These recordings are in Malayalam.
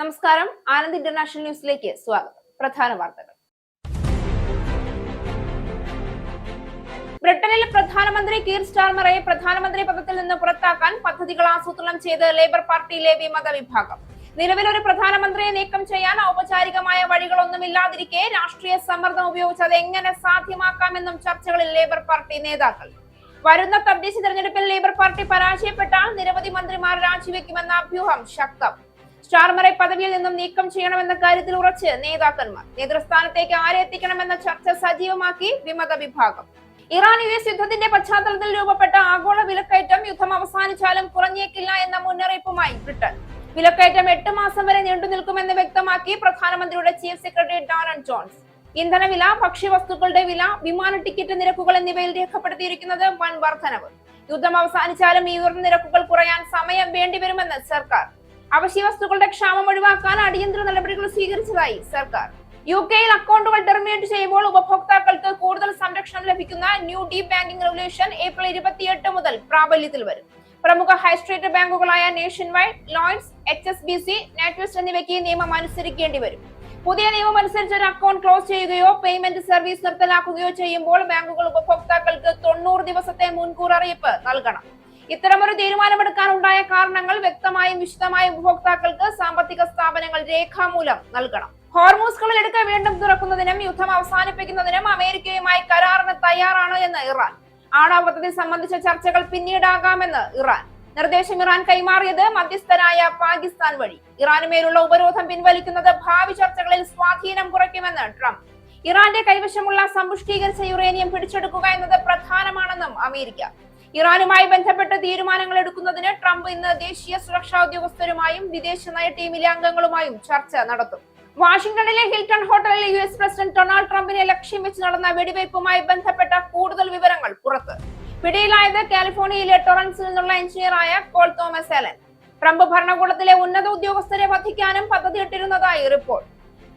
നമസ്കാരം. ആനന്ദ് ഇന്റർനാഷണൽ ന്യൂസിലേക്ക് സ്വാഗതം. പ്രധാന വാർത്തകൾ. ബ്രിട്ടനിൽ പ്രധാനമന്ത്രി കീർ സ്റ്റാർമറെ പ്രധാനമന്ത്രി പദത്തിൽ നിന്ന് പുറത്താക്കാൻ പദ്ധതികൾ ആസൂത്രണം ചെയ്ത് ലേബർ പാർട്ടിയിലെ വിമത വിഭാഗം. നിലവിലൊരു പ്രധാനമന്ത്രിയെ നീക്കം ചെയ്യാൻ ഔപചാരികമായ വഴികളൊന്നുമില്ലാതിരിക്കെ രാഷ്ട്രീയ സമ്മർദ്ദം ഉപയോഗിച്ച് അത് എങ്ങനെ സാധ്യമാക്കാമെന്നും ചർച്ചകളിൽ ലേബർ പാർട്ടി നേതാക്കൾ. വരുന്ന തദ്ദേശ തെരഞ്ഞെടുപ്പിൽ ലേബർ പാർട്ടി പരാജയപ്പെട്ടാൽ നിരവധി മന്ത്രിമാർ രാജിവെക്കുമെന്ന അഭ്യൂഹം ശക്തം. സ്റ്റാർമറെ പദവിയിൽ നിന്നും നീക്കം ചെയ്യണമെന്ന കാര്യത്തിൽ ഉറച്ച് നേതാക്കന്മാർ. നേതൃസ്ഥാനത്തേക്ക് ആരെ എത്തിക്കണമെന്ന ചർച്ച സജീവമാക്കി വിമത വിഭാഗം. ഇറാൻ US യുദ്ധത്തിന്റെ പശ്ചാത്തലത്തിൽ രൂപപ്പെട്ട ആഗോള വിലക്കയറ്റം യുദ്ധം അവസാനിച്ചാലും കുറഞ്ഞേക്കില്ല എന്ന മുന്നറിയിപ്പുമായി ബ്രിട്ടൻ. വിലക്കയറ്റം 8 മാസം വരെ നീണ്ടു നിൽക്കുമെന്ന് വ്യക്തമാക്കി പ്രധാനമന്ത്രിയുടെ ചീഫ് സെക്രട്ടറി ഡോണൽഡ് ജോൺസ്. ഇന്ധനവില, ഭക്ഷ്യവസ്തുക്കളുടെ വില, വിമാന ടിക്കറ്റ് നിരക്കുകൾ എന്നിവയിൽ രേഖപ്പെടുത്തിയിരിക്കുന്നത് വൻ വർധനവ്. യുദ്ധം അവസാനിച്ചാലും ഈ ഉയർന്ന നിരക്കുകൾ കുറയാൻ സമയം വേണ്ടിവരുമെന്ന് സർക്കാർ. അവശ്യ വസ്തുക്കളുടെ ക്ഷാമം ഒഴിവാക്കാൻ അടിയന്തര നടപടികൾ സ്വീകരിച്ചതായി സർക്കാർ. UK-യിൽ അക്കൗണ്ടുകൾ ടെർമിനേറ്റ് ചെയ്യുമ്പോൾ ഉപഭോക്താക്കൾക്ക് കൂടുതൽ സംരക്ഷണം ലഭിക്കുന്ന new deep banking regulation April 28 മുതൽ പ്രാബല്യത്തിൽ വരും. പ്രമുഖ ഹൈസ്ട്രീറ്റ് ബാങ്കുകളായ നേഷൻ വൈഡ്, ലോയ്ഡ്സ്, HSBC, നാറ്റ്വെസ്റ്റ് എന്നിവയ്ക്ക് നിയമം അനുസരിക്കേണ്ടി വരും. പുതിയ നിയമം അനുസരിച്ച് ഒരു അക്കൗണ്ട് ക്ലോസ് ചെയ്യുകയോ പേയ്മെന്റ് സർവീസ് നിർത്തലാക്കുകയോ ചെയ്യുമ്പോൾ ബാങ്കുകൾ ഉപഭോക്താക്കൾക്ക് 90 ദിവസത്തെ മുൻകൂർ അറിയിപ്പ് നൽകണം. ഇത്തരമൊരു തീരുമാനമെടുക്കാൻ ഉണ്ടായ കാരണങ്ങൾ വ്യക്തമായും വിശദമായും ഉപഭോക്താക്കൾക്ക് സാമ്പത്തിക സ്ഥാപനങ്ങൾ രേഖാമൂലം നൽകണം. ഹോർമൂസ് കടലിടുക്ക് വീണ്ടും തുറക്കുന്നതിനും യുദ്ധം അവസാനിപ്പിക്കുന്നതിനും അമേരിക്കയുമായി കരാറിന് തയ്യാറാണ് എന്ന് ഇറാൻ. ആണവ പദ്ധതി സംബന്ധിച്ച ചർച്ചകൾ പിന്നീടാകാമെന്ന് ഇറാൻ. നിർദ്ദേശം ഇറാൻ കൈമാറിയത് മധ്യസ്ഥരായ പാകിസ്ഥാൻ വഴി. ഇറാനുമേലുള്ള ഉപരോധം പിൻവലിക്കുന്നത് ഭാവി ചർച്ചകളിൽ സ്വാധീനം കുറയ്ക്കുമെന്ന് ട്രംപ്. ഇറാന്റെ കൈവശമുള്ള സമ്പുഷ്ടീകരിച്ച യുറേനിയം പിടിച്ചെടുക്കുക എന്നത് പ്രധാനമാണെന്നും അമേരിക്ക. ഇറാനുമായി ബന്ധപ്പെട്ട് തീരുമാനങ്ങൾ എടുക്കുന്നതിന് ട്രംപ് ഇന്ന് ദേശീയ സുരക്ഷാ ഉദ്യോഗസ്ഥരുമായും വിദേശ നയ ടീമിലെ അംഗങ്ങളുമായും ചർച്ച നടത്തും. വാഷിംഗ്ടണിലെ ഹിൽട്ടൺ ഹോട്ടലിൽ US പ്രസിഡന്റ് ഡൊണാൾഡ് ട്രംപിനെ ലക്ഷ്യം വെച്ച് നടന്ന വെടിവയ്പുമായി ബന്ധപ്പെട്ട കൂടുതൽ വിവരങ്ങൾ പുറത്ത്. പിടിയിലായത് കാലിഫോർണിയയിലെ ടൊറൻസിൽ നിന്നുള്ള എഞ്ചിനീയറായ കോൾ തോമസ് അലൻ. ട്രംപ് ഭരണകൂടത്തിലെ ഉന്നത ഉദ്യോഗസ്ഥരെ വധിക്കാനും പദ്ധതിയിട്ടിരുന്നതായി റിപ്പോർട്ട്.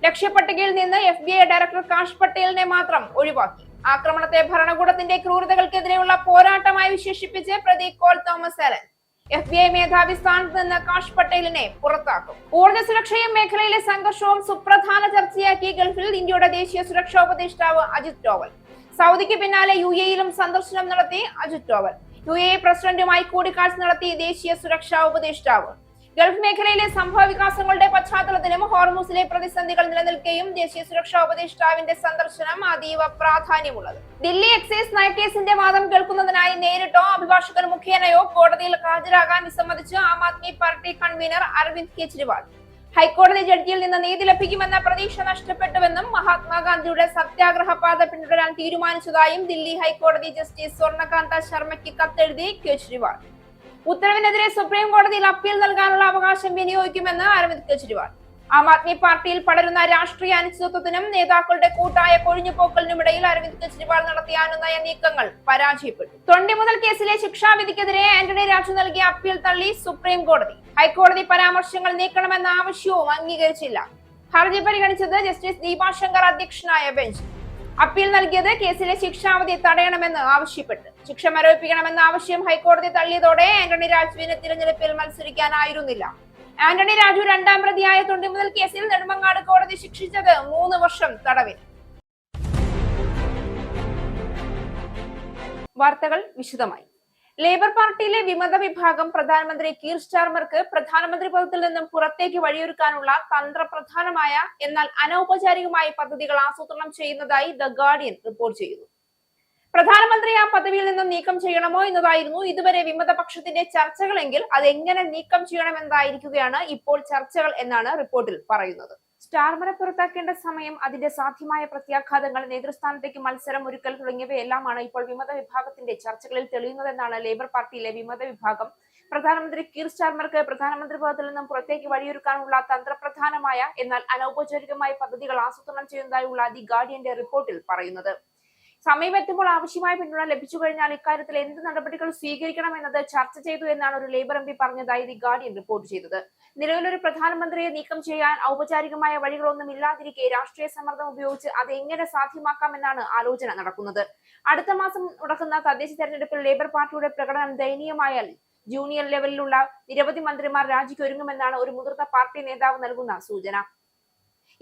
ലക്ഷ്യപ്പട്ടികയിൽ നിന്ന് FBI ഡയറക്ടർ കാഷ് പട്ടേലിനെ മാത്രം ഒഴിവാക്കി. ആക്രമണത്തെ ഭരണകൂടത്തിന്റെ ക്രൂരതകൾക്കെതിരെയുള്ള പോരാട്ടമായി വിശേഷിപ്പിച്ച് പ്രതി കോൾ തോമസ് അലൻ. FBI മേധാവി സ്ഥാനത്ത് നിന്ന് കാഷ് പട്ടേലിനെ പുറത്താക്കും. ഊർജ്ജ സുരക്ഷയും മേഖലയിലെ സംഘർഷവും സുപ്രധാന ചർച്ചയാക്കി ഗൾഫിൽ ഇന്ത്യയുടെ ദേശീയ സുരക്ഷാ ഉപദേഷ്ടാവ് അജിത് ഡോവൽ. സൗദിക്ക് പിന്നാലെ UAE-യിലും സന്ദർശനം നടത്തി അജിത് ഡോവൽ. UAE പ്രസിഡന്റുമായി കൂടിക്കാഴ്ച നടത്തി ദേശീയ സുരക്ഷാ ഉപദേഷ്ടാവ്. ഗൾഫ് മേഖലയിലെ സംഭവ വികാസങ്ങളുടെ പശ്ചാത്തലത്തിലും ഹോർമൂസിലെ പ്രതിസന്ധികൾ നിലനിൽക്കുകയും ദേശീയ സുരക്ഷാ ഉപദേഷ്ടാവിന്റെ സന്ദർശനം അതീവ പ്രാധാന്യമുള്ളത്. ദില്ലി എക്സൈസ് നയക്കേസിന്റെ വാദം കേൾക്കുന്നതിനായി നേരിട്ടോ അഭിഭാഷകർ മുഖേനയോ കോടതിയിൽ ഹാജരാകാൻ വിസമ്മതിച്ച് ആം ആദ്മി പാർട്ടി കൺവീനർ അരവിന്ദ് കെജ്രിവാൾ. ഹൈക്കോടതി ജഡ്ജിയിൽ നിന്ന് നീതി ലഭിക്കുമെന്ന പ്രതീക്ഷ നഷ്ടപ്പെട്ടുവെന്നും മഹാത്മാഗാന്ധിയുടെ സത്യാഗ്രഹ പാത പിന്തുടരാൻ തീരുമാനിച്ചതായും ദില്ലി ഹൈക്കോടതി ജസ്റ്റിസ് സ്വർണകാന്ത ശർമ്മയ്ക്ക് കത്തെഴുതി കെജ്രിവാൾ. ഉത്തരവിനെതിരെ സുപ്രീം കോടതിയിൽ അപ്പീൽ നൽകാനുള്ള അവകാശം വിനിയോഗിക്കുമെന്ന് അരവിന്ദ് കെജ്രിവാൾ. ആം ആദ്മി പാർട്ടിയിൽ പടരുന്ന രാഷ്ട്രീയ അനിശ്ചിതത്വത്തിനും നേതാക്കളുടെ കൂട്ടായ കൊഴിഞ്ഞുപോക്കലിനുമിടയിൽ അരവിന്ദ് കെജ്രിവാൾ നടത്തിയ അനുനയ നീക്കങ്ങൾ പരാജയപ്പെട്ടു. തൊണ്ടിമുതൽ കേസിലെ ശിക്ഷാവിധിക്കെതിരെ ആന്റണി രാജു നൽകിയ അപ്പീൽ തള്ളി സുപ്രീം കോടതി. ഹൈക്കോടതി പരാമർശങ്ങൾ നീക്കണമെന്ന ആവശ്യവും അംഗീകരിച്ചില്ല. ഹർജി പരിഗണിച്ചത് ജസ്റ്റിസ് ദീപാശങ്കർ അധ്യക്ഷനായ ബെഞ്ച്. അപ്പീൽ നൽകിയത് കേസിലെ ശിക്ഷാവധി തടയണമെന്ന് ആവശ്യപ്പെട്ട്. ശിക്ഷ മരവിപ്പിക്കണമെന്ന ആവശ്യം ഹൈക്കോടതി തള്ളിയതോടെ ആന്റണി രാജുവിന് തിരഞ്ഞെടുപ്പിൽ മത്സരിക്കാനായിരുന്നില്ല. ആന്റണി രാജു രണ്ടാം പ്രതിയായ തൊണ്ടിമുതൽ കേസിൽ നെടുമങ്ങാട് കോടതി ശിക്ഷിച്ചത് 3 വർഷം തടവിന്. വാർത്തകൾ വിശദമായി. ലേബർ പാർട്ടിയിലെ വിമത വിഭാഗം പ്രധാനമന്ത്രി കീർ സ്റ്റാർമർക്ക് പ്രധാനമന്ത്രി പദത്തിൽ നിന്നും പുറത്തേക്ക് വഴിയൊരുക്കാനുള്ള തന്ത്രപ്രധാനമായ എന്നാൽ അനൗപചാരികമായ പദ്ധതികൾ ആസൂത്രണം ചെയ്യുന്നതായി ദ ഗാർഡിയൻ റിപ്പോർട്ട് ചെയ്യുന്നു. പ്രധാനമന്ത്രി ആ പദവിയിൽ നിന്നും നീക്കം ചെയ്യണമോ എന്നതായിരുന്നു ഇതുവരെ വിമതപക്ഷത്തിന്റെ ചർച്ചകളെങ്കിൽ അത് എങ്ങനെ നീക്കം ചെയ്യണമെന്നതായിരിക്കുകയാണ് ഇപ്പോൾ ചർച്ചകൾ എന്നാണ് റിപ്പോർട്ടിൽ പറയുന്നത്. സ്റ്റാർമറെ പുറത്താക്കേണ്ട സമയം, അതിന്റെ സാധ്യമായ പ്രത്യാഘാതങ്ങൾ, നേതൃസ്ഥാനത്തേക്ക് മത്സരം ഒരുക്കൽ തുടങ്ങിയവയെല്ലാമാണ് ഇപ്പോൾ വിമത വിഭാഗത്തിന്റെ ചർച്ചകളിൽ തെളിയുന്നതെന്നാണ് ലേബർ പാർട്ടിയിലെ വിമത വിഭാഗം പ്രധാനമന്ത്രി കീർ സ്റ്റാർമർക്ക് പ്രധാനമന്ത്രി പദത്തിൽ നിന്നും പുറത്തേക്ക് വഴിയൊരുക്കാനുള്ള തന്ത്രപ്രധാനമായ എന്നാൽ അനൗപചാരികമായ പദ്ധതികൾ ആസൂത്രണം ചെയ്യുന്നതായുള്ള ദി ഗാർഡിയന്റെ റിപ്പോർട്ടിൽ പറയുന്നത്. സമയമെത്തുമ്പോൾ ആവശ്യമായ പിന്തുണ ലഭിച്ചു കഴിഞ്ഞാൽ ഇക്കാര്യത്തിൽ എന്ത് നടപടികൾ സ്വീകരിക്കണം എന്നത് ചർച്ച ചെയ്തു എന്നാണ് ഒരു ലേബർ MP പറഞ്ഞതായി ദി ഗാർഡിയൻ റിപ്പോർട്ട് ചെയ്തത്. നിലവിലൊരു പ്രധാനമന്ത്രിയെ നീക്കം ചെയ്യാൻ ഔപചാരികമായ വഴികളൊന്നും ഇല്ലാതിരിക്കെ രാഷ്ട്രീയ സമ്മർദ്ദം ഉപയോഗിച്ച് അത് എങ്ങനെ സാധ്യമാക്കാമെന്നാണ് ആലോചന നടക്കുന്നത്. അടുത്ത മാസം നടക്കുന്ന തദ്ദേശ തെരഞ്ഞെടുപ്പിൽ ലേബർ പാർട്ടിയുടെ പ്രകടനം ദയനീയമായാൽ ജൂനിയർ ലെവലിലുള്ള നിരവധി മന്ത്രിമാർ രാജിക്കൊരുങ്ങുമെന്നാണ് ഒരു മുതിർന്ന പാർട്ടി നേതാവ് നൽകുന്ന സൂചന.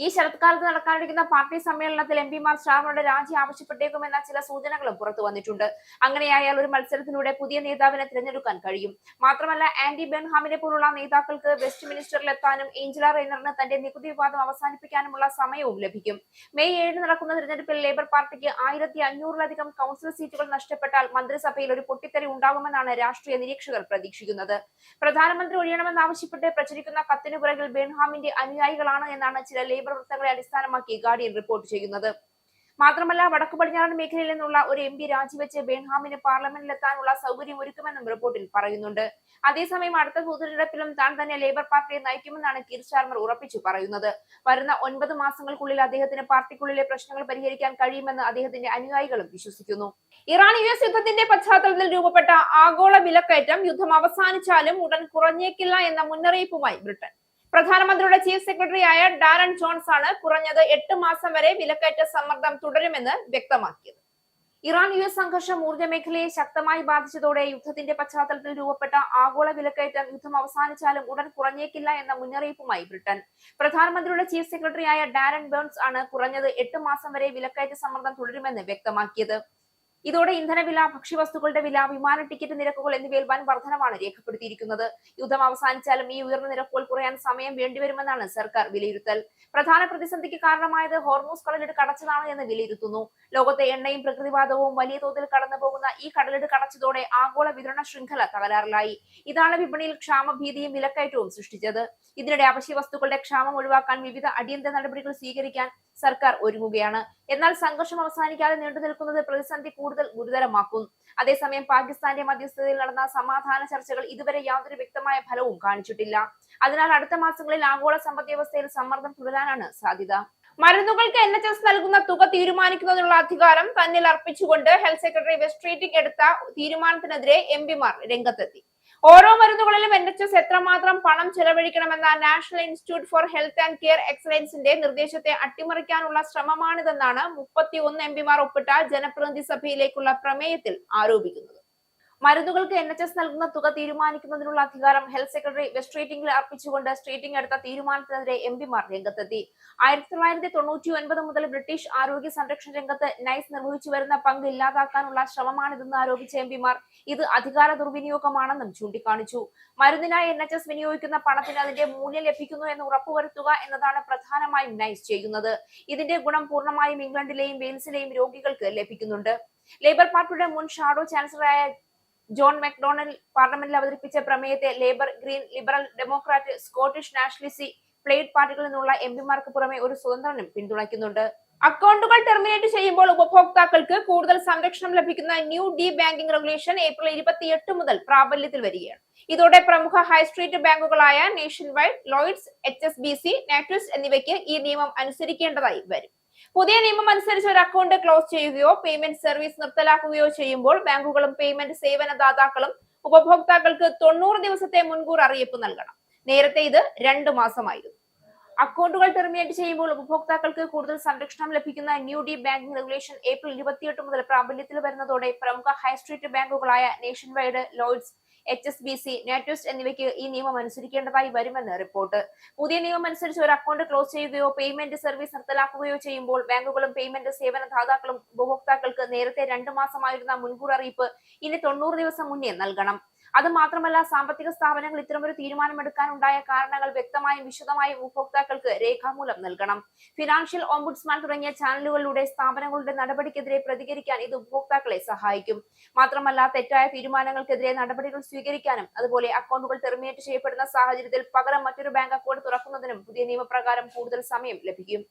ഈ ശരത്കാലത്ത് നടക്കാനിരിക്കുന്ന പാർട്ടി സമ്മേളനത്തിൽ എംപിമാർ സ്റ്റാർമറുടെ രാജി ആവശ്യപ്പെട്ടേക്കുമെന്ന ചില സൂചനകളും പുറത്തു വന്നിട്ടുണ്ട്. അങ്ങനെയായാൽ ഒരു മത്സരത്തിലൂടെ പുതിയ നേതാവിനെ തിരഞ്ഞെടുക്കാൻ കഴിയും. മാത്രമല്ല, ആൻഡി ബെൻഹാമിനെ പോലുള്ള നേതാക്കൾക്ക് വെസ്റ്റ് മിനിസ്റ്ററിലെത്താനും ഏഞ്ചല റെയ്നറിന് തന്റെ നികുതി വിവാദം അവസാനിപ്പിക്കാനുമുള്ള സമയവും ലഭിക്കും. മെയ് 7 നടക്കുന്ന തിരഞ്ഞെടുപ്പിൽ ലേബർ പാർട്ടിക്ക് 1500-ലധികം കൗൺസിൽ സീറ്റുകൾ നഷ്ടപ്പെട്ടാൽ മന്ത്രിസഭയിൽ ഒരു പൊട്ടിത്തെറി ഉണ്ടാകുമെന്നാണ് രാഷ്ട്രീയ നിരീക്ഷകർ പ്രതീക്ഷിക്കുന്നത്. പ്രധാനമന്ത്രി ഒഴിയണമെന്നാവശ്യപ്പെട്ട് പ്രചരിക്കുന്ന കത്തിനു പുറകിൽ ബെൻഹാമിന്റെ അനുയായികളാണ് എന്നാണ് ചില ലേബർ വൃത്തങ്ങളെ അടിസ്ഥാനമാക്കി ഗാർഡിയൻ റിപ്പോർട്ട് ചെയ്യുന്നത്. മാത്രമല്ല, വടക്കു പടിഞ്ഞാറൻ മേഖലയിൽ നിന്നുള്ള ഒരു എംപി രാജിവെച്ച് ബെൻഹാമിന് പാർലമെന്റിലെത്താനുള്ള സൗകര്യം ഒരുക്കുമെന്നും റിപ്പോർട്ടിൽ പറയുന്നുണ്ട്. അതേസമയം അടുത്ത പൊതുതെരഞ്ഞെടുപ്പിലും താൻ തന്നെ ലേബർ പാർട്ടിയെ നയിക്കുമെന്നാണ് കീർ സ്റ്റാർമർ ഉറപ്പിച്ചു പറയുന്നത്. വരുന്ന 9 മാസങ്ങൾക്കുള്ളിൽ അദ്ദേഹത്തിന് പാർട്ടിക്കുള്ളിലെ പ്രശ്നങ്ങൾ പരിഹരിക്കാൻ കഴിയുമെന്ന് അദ്ദേഹത്തിന്റെ അനുയായികളും വിശ്വസിക്കുന്നു. ഇറാൻ-US യുദ്ധത്തിന്റെ പശ്ചാത്തലത്തിൽ രൂപപ്പെട്ട ആഗോള വിലക്കയറ്റം യുദ്ധം അവസാനിച്ചാലും ഉടൻ കുറഞ്ഞേക്കില്ല എന്ന മുന്നറിയിപ്പുമായി ബ്രിട്ടൻ. പ്രധാനമന്ത്രിയുടെ ചീഫ് സെക്രട്ടറിയായ ഡാരൻ ജോൺസ് ആണ് കുറഞ്ഞത് 8 മാസം വരെ വിലക്കയറ്റ സമ്മർദ്ദം തുടരുമെന്ന് വ്യക്തമാക്കിയത്. ഇറാൻ-US സംഘർഷം ഊർജ്ജ മേഖലയെ ശക്തമായി ബാധിച്ചതോടെ യുദ്ധത്തിന്റെ പശ്ചാത്തലത്തിൽ രൂപപ്പെട്ട ആഗോള വിലക്കയറ്റം യുദ്ധം അവസാനിച്ചാലും ഉടൻ കുറഞ്ഞേക്കില്ല എന്ന മുന്നറിയിപ്പുമായി ബ്രിട്ടൻ. പ്രധാനമന്ത്രിയുടെ ചീഫ് സെക്രട്ടറിയായ ഡാരൻ ബേൺസ് ആണ് കുറഞ്ഞത് 8 മാസം വരെ വിലക്കയറ്റ സമ്മർദ്ദം തുടരുമെന്ന് വ്യക്തമാക്കിയത്. ഇതോടെ ഇന്ധനവില, ഭക്ഷ്യവസ്തുക്കളുടെ വില, വിമാന ടിക്കറ്റ് നിരക്കുകൾ എന്നിവയിൽ വൻ വർധനമാണ് രേഖപ്പെടുത്തിയിരിക്കുന്നത്. യുദ്ധം അവസാനിച്ചാലും ഈ ഉയർന്ന നിരക്കുകൾ കുറയാൻ സമയം വേണ്ടിവരുമെന്നാണ് സർക്കാർ വിലയിരുത്തൽ. പ്രധാന പ്രതിസന്ധിക്ക് കാരണമായത് ഹോർമൂസ് കടലിടുക്ക് അടച്ചതാണ് എന്ന് വിലയിരുത്തുന്നു. ലോകത്തെ എണ്ണയും പ്രകൃതിവാതകവും വലിയ തോതിൽ കടന്നു പോകുന്ന ഈ കടലിടുക്ക് അടച്ചതോടെ ആഗോള വിതരണ ശൃംഖല തകരാറിലായി. ഇതാണ് വിപണിയിൽ ക്ഷാമഭീതിയും വിലക്കയറ്റവും സൃഷ്ടിച്ചത്. ഇതിനിടെ അവശ്യവസ്തുക്കളുടെ ക്ഷാമം ഒഴിവാക്കാൻ വിവിധ അടിയന്തര നടപടികൾ സ്വീകരിക്കാൻ സർക്കാർ ഒരുങ്ങുകയാണ്. എന്നാൽ സംഘർഷം അവസാനിക്കാതെ നീണ്ടു നിൽക്കുന്നത് പ്രതിസന്ധി കൂടുതൽ ഗുരുതരമാക്കും. അതേസമയം പാകിസ്ഥാന്റെ മധ്യസ്ഥതയിൽ നടന്ന സമാധാന ചർച്ചകൾ ഇതുവരെ യാതൊരു വ്യക്തമായ ഫലവും കാണിച്ചിട്ടില്ല. അതിനാൽ അടുത്ത മാസങ്ങളിൽ ആഗോള സമ്പദ്വ്യവസ്ഥയിൽ സമ്മർദ്ദം തുടരാനാണ് സാധ്യത. മരുന്നുകൾക്ക് NHS നൽകുന്ന തുക തീരുമാനിക്കുന്നതിനുള്ള അധികാരം തന്നിൽ അർപ്പിച്ചുകൊണ്ട് ഹെൽത്ത് സെക്രട്ടറി വെസ്ട്രീറ്റിംഗ് എടുത്ത തീരുമാനത്തിനെതിരെ എംപിമാർ രംഗത്തെത്തി. ഓരോ മരുന്നുകളിലും NHS എത്രമാത്രം പണം ചെലവഴിക്കണമെന്ന national institute for health and care എക്സലൻസിന്റെ നിർദ്ദേശത്തെ അട്ടിമറിക്കാനുള്ള ശ്രമമാണിതെന്നാണ് 31 എംപിമാർ ഒപ്പിട്ട ജനപ്രതിനിധി സഭയിലേക്കുള്ള പ്രമേയത്തിൽ ആരോപിക്കുന്നത്. മരുന്നുകൾക്ക് NHS നൽകുന്ന തുക തീരുമാനിക്കുന്നതിനുള്ള അധികാരം ഹെൽത്ത് സെക്രട്ടറി വെസ്ട്രീറ്റിംഗിൽ അർപ്പിച്ചുകൊണ്ട് സ്ട്രീറ്റിംഗ് എടുത്ത തീരുമാനത്തിനെതിരെ എംപിമാർ രംഗത്തെത്തി. 1999 മുതൽ ബ്രിട്ടീഷ് ആരോഗ്യ സംരക്ഷണ രംഗത്ത് നൈസ് നിർവഹിച്ചു വരുന്ന പങ്ക് ഇല്ലാതാക്കാനുള്ള ശ്രമമാണിതെന്ന് ആരോപിച്ച എംപിമാർ ഇത് അധികാര ദുർവിനിയോഗമാണെന്നും ചൂണ്ടിക്കാണിച്ചു. മരുന്നിനായി NHS വിനിയോഗിക്കുന്ന പണത്തിന് അതിന്റെ മൂല്യം ലഭിക്കുന്നു എന്ന് ഉറപ്പുവരുത്തുക എന്നതാണ് പ്രധാനമായും നൈസ് ചെയ്യുന്നത്. ഇതിന്റെ ഗുണം പൂർണ്ണമായും ഇംഗ്ലണ്ടിലെയും വെയിൽസിലെയും രോഗികൾക്ക് ലഭിക്കുന്നുണ്ട്. ലേബർ പാർട്ടിയുടെ മുൻ ഷാഡോ ചാൻസലറായ ജോൺ മക്ഡൊണാൾഡ് പാർലമെന്റിൽ അവതരിപ്പിച്ച പ്രമേയത്തെ Labour, Green, Liberal, Democrat, Scottish Nationalist, Plaid പാർട്ടികളിൽ നിന്നുള്ള എംപിമാർക്ക് പുറമെ ഒരു സ്വതന്ത്രനും പിന്തുണയ്ക്കുന്നുണ്ട്. അക്കൗണ്ടുകൾ ടെർമിനേറ്റ് ചെയ്യുമ്പോൾ ഉപഭോക്താക്കൾക്ക് കൂടുതൽ സംരക്ഷണം ലഭിക്കുന്ന new D banking regulation April 28 മുതൽ പ്രാബല്യത്തിൽ വരികയാണ്. ഇതോടെ പ്രമുഖ ഹൈസ്ട്രീറ്റ് ബാങ്കുകളായ നേഷൻ വൈഡ്, ലോയിഡ്സ്, HSBC, നാറ്റ്വിസ്റ്റ് എന്നിവയ്ക്ക് ഈ നിയമം അനുസരിക്കേണ്ടതായി വരും. പുതിയ നിയമം അനുസരിച്ച് ഒരു അക്കൗണ്ട് ക്ലോസ് ചെയ്യുകയോ പേയ്മെന്റ് സർവീസ് നിർത്തലാക്കുകയോ ചെയ്യുമ്പോൾ ബാങ്കുകളും പേയ്മെന്റ് സേവനദാതാക്കളും ഉപഭോക്താക്കൾക്ക് 90 ദിവസത്തെ മുൻകൂർ അറിയിപ്പ് നൽകണം. നേരത്തെ ഇത് 2 മാസമായിരുന്നു. അക്കൗണ്ടുകൾ ടെർമിനേറ്റ് ചെയ്യുമ്പോൾ ഉപഭോക്താക്കൾക്ക് കൂടുതൽ സംരക്ഷണം ലഭിക്കുന്ന new D banking regulation April 28 മുതൽ പ്രാബല്യത്തിൽ വരുന്നതോടെ പ്രമുഖ ഹൈസ്ട്രീറ്റ് ബാങ്കുകളായ നേഷൻ വൈഡ്, ലോയിഡ്സ്, HSBC, നാറ്റ്വിസ്റ്റ് എന്നിവയ്ക്ക് ഈ നിയമം അനുസരിക്കേണ്ടതായി വരുമെന്ന് റിപ്പോർട്ട്. പുതിയ നിയമം അനുസരിച്ച് ഒരു അക്കൗണ്ട് ക്ലോസ് ചെയ്യുകയോ പേയ്മെന്റ് സർവീസ് നിർത്തലാക്കുകയോ ചെയ്യുമ്പോൾ ബാങ്കുകളും പേയ്മെന്റ് സേവനദാതാക്കളും ഉപഭോക്താക്കൾക്ക് നേരത്തെ 2 മാസമായിരുന്ന മുൻകൂർ അറിയിപ്പ് ഇനി 90 ദിവസം മുന്നേ നൽകണം. അത് മാത്രമല്ല, സാമ്പത്തിക സ്ഥാപനങ്ങൾ ഇത്തരമൊരു തീരുമാനമെടുക്കാനുണ്ടായ കാരണങ്ങൾ വ്യക്തമായും വിശദമായും ഉപഭോക്താക്കൾക്ക് രേഖാമൂലം നൽകണം. ഫിനാൻഷ്യൽ ഓംബുഡ്സ്മാൻ തുടങ്ങിയ ചാനലുകളിലൂടെ സ്ഥാപനങ്ങളുടെ നടപടിക്കെതിരെ പ്രതികരിക്കാൻ ഇത് ഉപഭോക്താക്കളെ സഹായിക്കും. മാത്രമല്ല, തെറ്റായ തീരുമാനങ്ങൾക്കെതിരെ നടപടികൾ സ്വീകരിക്കാനും അതുപോലെ അക്കൗണ്ടുകൾ ടെർമിനേറ്റ് ചെയ്യപ്പെടുന്ന സാഹചര്യത്തിൽ പകരം മറ്റൊരു ബാങ്ക് അക്കൗണ്ട് തുറക്കുന്നതിനും പുതിയ നിയമപ്രകാരം കൂടുതൽ സമയം ലഭിക്കും.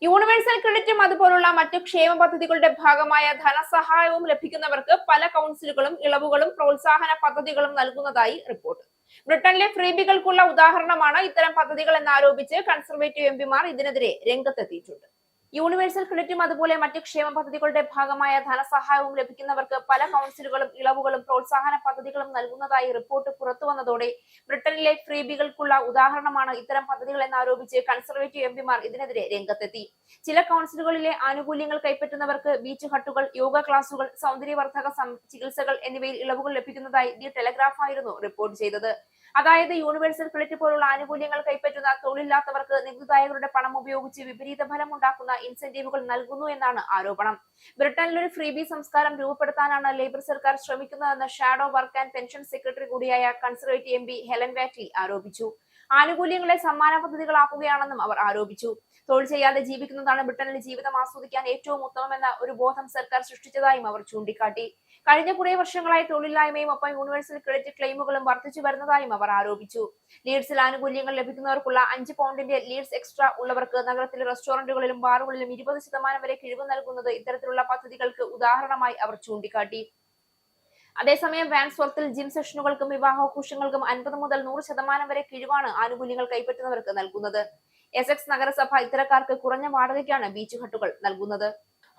യൂണിവേഴ്സൽ ക്രെഡിറ്റും അതുപോലുള്ള മറ്റു ക്ഷേമ പദ്ധതികളുടെ ഭാഗമായ ധനസഹായവും ലഭിക്കുന്നവർക്ക് പല കൗൺസിലുകളും ഇളവുകളും പ്രോത്സാഹന പദ്ധതികളും നൽകുന്നതായി റിപ്പോർട്ട്. ബ്രിട്ടനിലെ ഫ്രീബികൾക്കുള്ള ഉദാഹരണമാണ് ഇത്തരം പദ്ധതികൾ എന്നാരോപിച്ച് കൺസർവേറ്റീവ് എംപിമാർ ഇതിനെതിരെ രംഗത്തെത്തിയിട്ടുണ്ട്. യൂണിവേഴ്സൽ ക്രെഡിറ്റും അതുപോലെ മറ്റ് ക്ഷേമ പദ്ധതികളുടെ ഭാഗമായ ധനസഹായവും ലഭിക്കുന്നവർക്ക് പല കൗൺസിലുകളും ഇളവുകളും പ്രോത്സാഹന പദ്ധതികളും നൽകുന്നതായി റിപ്പോർട്ട് പുറത്തുവന്നതോടെ ബ്രിട്ടനിലെ ഫ്രീബികൾക്കുള്ള ഉദാഹരണമാണ് ഇത്തരം പദ്ധതികൾ എന്നാരോപിച്ച് കൺസർവേറ്റീവ് എംപിമാർ ഇതിനെതിരെ രംഗത്തെത്തി. ചില കൗൺസിലുകളിലെ ആനുകൂല്യങ്ങൾ കൈപ്പറ്റുന്നവർക്ക് ബീച്ച് ഹട്ടുകൾ, യോഗ ക്ലാസുകൾ, സൗന്ദര്യവർദ്ധക ചികിത്സകൾ എന്നിവയിൽ ഇളവുകൾ ലഭിക്കുന്നതായി ദി ടെലഗ്രാഫ് ആയിരുന്നു റിപ്പോർട്ട് ചെയ്തത്. അതായത് യൂണിവേഴ്സൽ ക്രെഡിറ്റ് പോലുള്ള ആനുകൂല്യങ്ങൾ കൈപ്പറ്റുന്ന തൊഴിലില്ലാത്തവർക്ക് നികുതിദായകരുടെ പണം ഉപയോഗിച്ച് വിപരീത ഫലമുണ്ടാക്കുന്ന ഇൻസെന്റീവുകൾ നൽകുന്നു എന്നാണ് ആരോപണം. ബ്രിട്ടനിലൊരു ഫ്രീബി സംസ്കാരം രൂപപ്പെടുത്താനാണ് ലേബർ സർക്കാർ ശ്രമിക്കുന്നതെന്ന് shadow work and pension secretary കൂടിയായ കൺസർവേറ്റീവ് എംപി ഹെലൻ വാറ്റ്ലി ആരോപിച്ചു. ആനുകൂല്യങ്ങളെ സമ്മാന പദ്ധതികളാക്കുകയാണെന്നും അവർ ആരോപിച്ചു. തൊഴിൽ ചെയ്യാതെ ജീവിക്കുന്നതാണ് ബ്രിട്ടനിൽ ജീവിതം ആസ്വദിക്കാൻ ഏറ്റവും ഉത്തമമെന്ന ഒരു ബോധം സർക്കാർ സൃഷ്ടിച്ചതായും അവർ ചൂണ്ടിക്കാട്ടി. കഴിഞ്ഞ കുറേ വർഷങ്ങളായി തൊഴിലില്ലായ്മയും ഒപ്പം യൂണിവേഴ്സൽ ക്രെഡിറ്റ് ക്ലെയിമുകളും വർദ്ധിച്ചു വരുന്നതായും അവർ ആരോപിച്ചു. ലീഡ്സിൽ ആനുകൂല്യങ്ങൾ ലഭിക്കുന്നവർക്കുള്ള 5 പൗണ്ടിന്റെ ലീഡ്സ് എക്സ്ട്രാ ഉള്ളവർക്ക് നഗരത്തിലെ റെസ്റ്റോറന്റുകളിലും ബാറുകളിലും 20% വരെ കിഴിവ് നൽകുന്നത് ഇത്തരത്തിലുള്ള പദ്ധതികൾക്ക് ഉദാഹരണമായി അവർ ചൂണ്ടിക്കാട്ടി. അതേസമയം വാൻസ്വർത്തിൽ ജിം സെഷനുകൾക്കും വിവാഹാഘോഷങ്ങൾക്കും 50 മുതൽ 100% വരെ കിഴിവാണ് ആനുകൂല്യങ്ങൾ കൈപ്പറ്റുന്നവർക്ക് നൽകുന്നത്. എസെക്സ് നഗരസഭ ഇത്തരക്കാർക്ക് കുറഞ്ഞ വാടകയ്ക്കാണ് ബീച്ച് ഹട്ടുകൾ നൽകുന്നത്.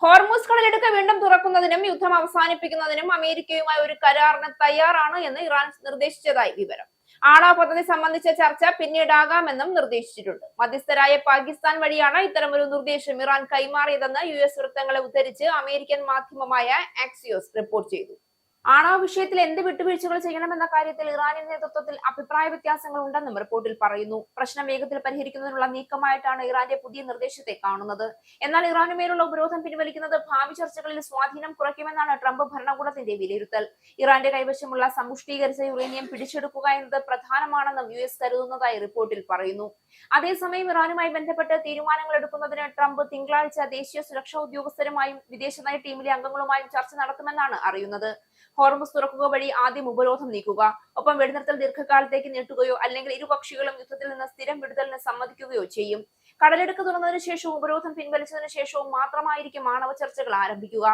ഹോർമൂസ് കടലിടുക്ക് വീണ്ടും തുറക്കുന്നതിനും യുദ്ധം അവസാനിപ്പിക്കുന്നതിനും അമേരിക്കയുമായി ഒരു കരാറിന് തയ്യാറാണ് എന്ന് ഇറാൻ നിർദ്ദേശിച്ചതായി വിവരം. ആണവ പദ്ധതി സംബന്ധിച്ച ചർച്ച പിന്നീടാകാമെന്നും നിർദ്ദേശിച്ചിട്ടുണ്ട്. മധ്യസ്ഥരായ പാകിസ്ഥാൻ വഴിയാണ് ഇത്തരമൊരു നിർദ്ദേശം ഇറാൻ കൈമാറിയതെന്ന് US വൃത്തങ്ങളെ ഉദ്ധരിച്ച് അമേരിക്കൻ മാധ്യമമായ ആക്സിയോസ് റിപ്പോർട്ട് ചെയ്തു. ആണവ വിഷയത്തിൽ എന്ത് വിട്ടുവീഴ്ചകൾ ചെയ്യണമെന്ന കാര്യത്തിൽ ഇറാനിയൻ നേതൃത്വത്തിൽ അഭിപ്രായ വ്യത്യാസങ്ങൾ ഉണ്ടെന്നും റിപ്പോർട്ടിൽ പറയുന്നു. പ്രശ്നം വേഗത്തിൽ പരിഹരിക്കുന്നതിനുള്ള നീക്കമായിട്ടാണ് ഇറാന്റെ പുതിയ നിർദ്ദേശത്തെ കാണുന്നത്. എന്നാൽ ഇറാനുമേലുള്ള ഉപരോധം പിൻവലിക്കുന്നത് ഭാവി ചർച്ചകളിൽ സ്വാധീനം കുറയ്ക്കുമെന്നാണ് ട്രംപ് ഭരണകൂടത്തിന്റെ വിലയിരുത്തൽ. ഇറാന്റെ കൈവശമുള്ള സമ്പുഷ്ടീകരിച്ച യുറേനിയം പിടിച്ചെടുക്കുക എന്നത് പ്രധാനമാണെന്നും US കരുതുന്നതായി റിപ്പോർട്ടിൽ പറയുന്നു. അതേസമയം ഇറാനുമായി ബന്ധപ്പെട്ട് തീരുമാനങ്ങൾ എടുക്കുന്നതിന് ട്രംപ് തിങ്കളാഴ്ച ദേശീയ സുരക്ഷാ ഉദ്യോഗസ്ഥരുമായും വിദേശനയ ടീമിലെ അംഗങ്ങളുമായും ചർച്ച നടത്തുമെന്നാണ് അറിയുന്നത്. ഹോർമുസ് തുറക്കുക വഴി ആദ്യം ഉപരോധം നീക്കുക, ഒപ്പം വെടിനിർത്തൽ ദീർഘകാലത്തേക്ക് നീട്ടുകയോ അല്ലെങ്കിൽ ഇരുപക്ഷികളും യുദ്ധത്തിൽ നിന്ന് സ്ഥിരം വിടുതലിന് സമ്മതിക്കുകയോ ചെയ്യും. കടലെടുക്ക് തുറന്നതിനു ശേഷവും ഉപരോധം പിൻവലിച്ചതിനു ശേഷവും മാത്രമായിരിക്കും ആണവ ചർച്ചകൾ ആരംഭിക്കുക.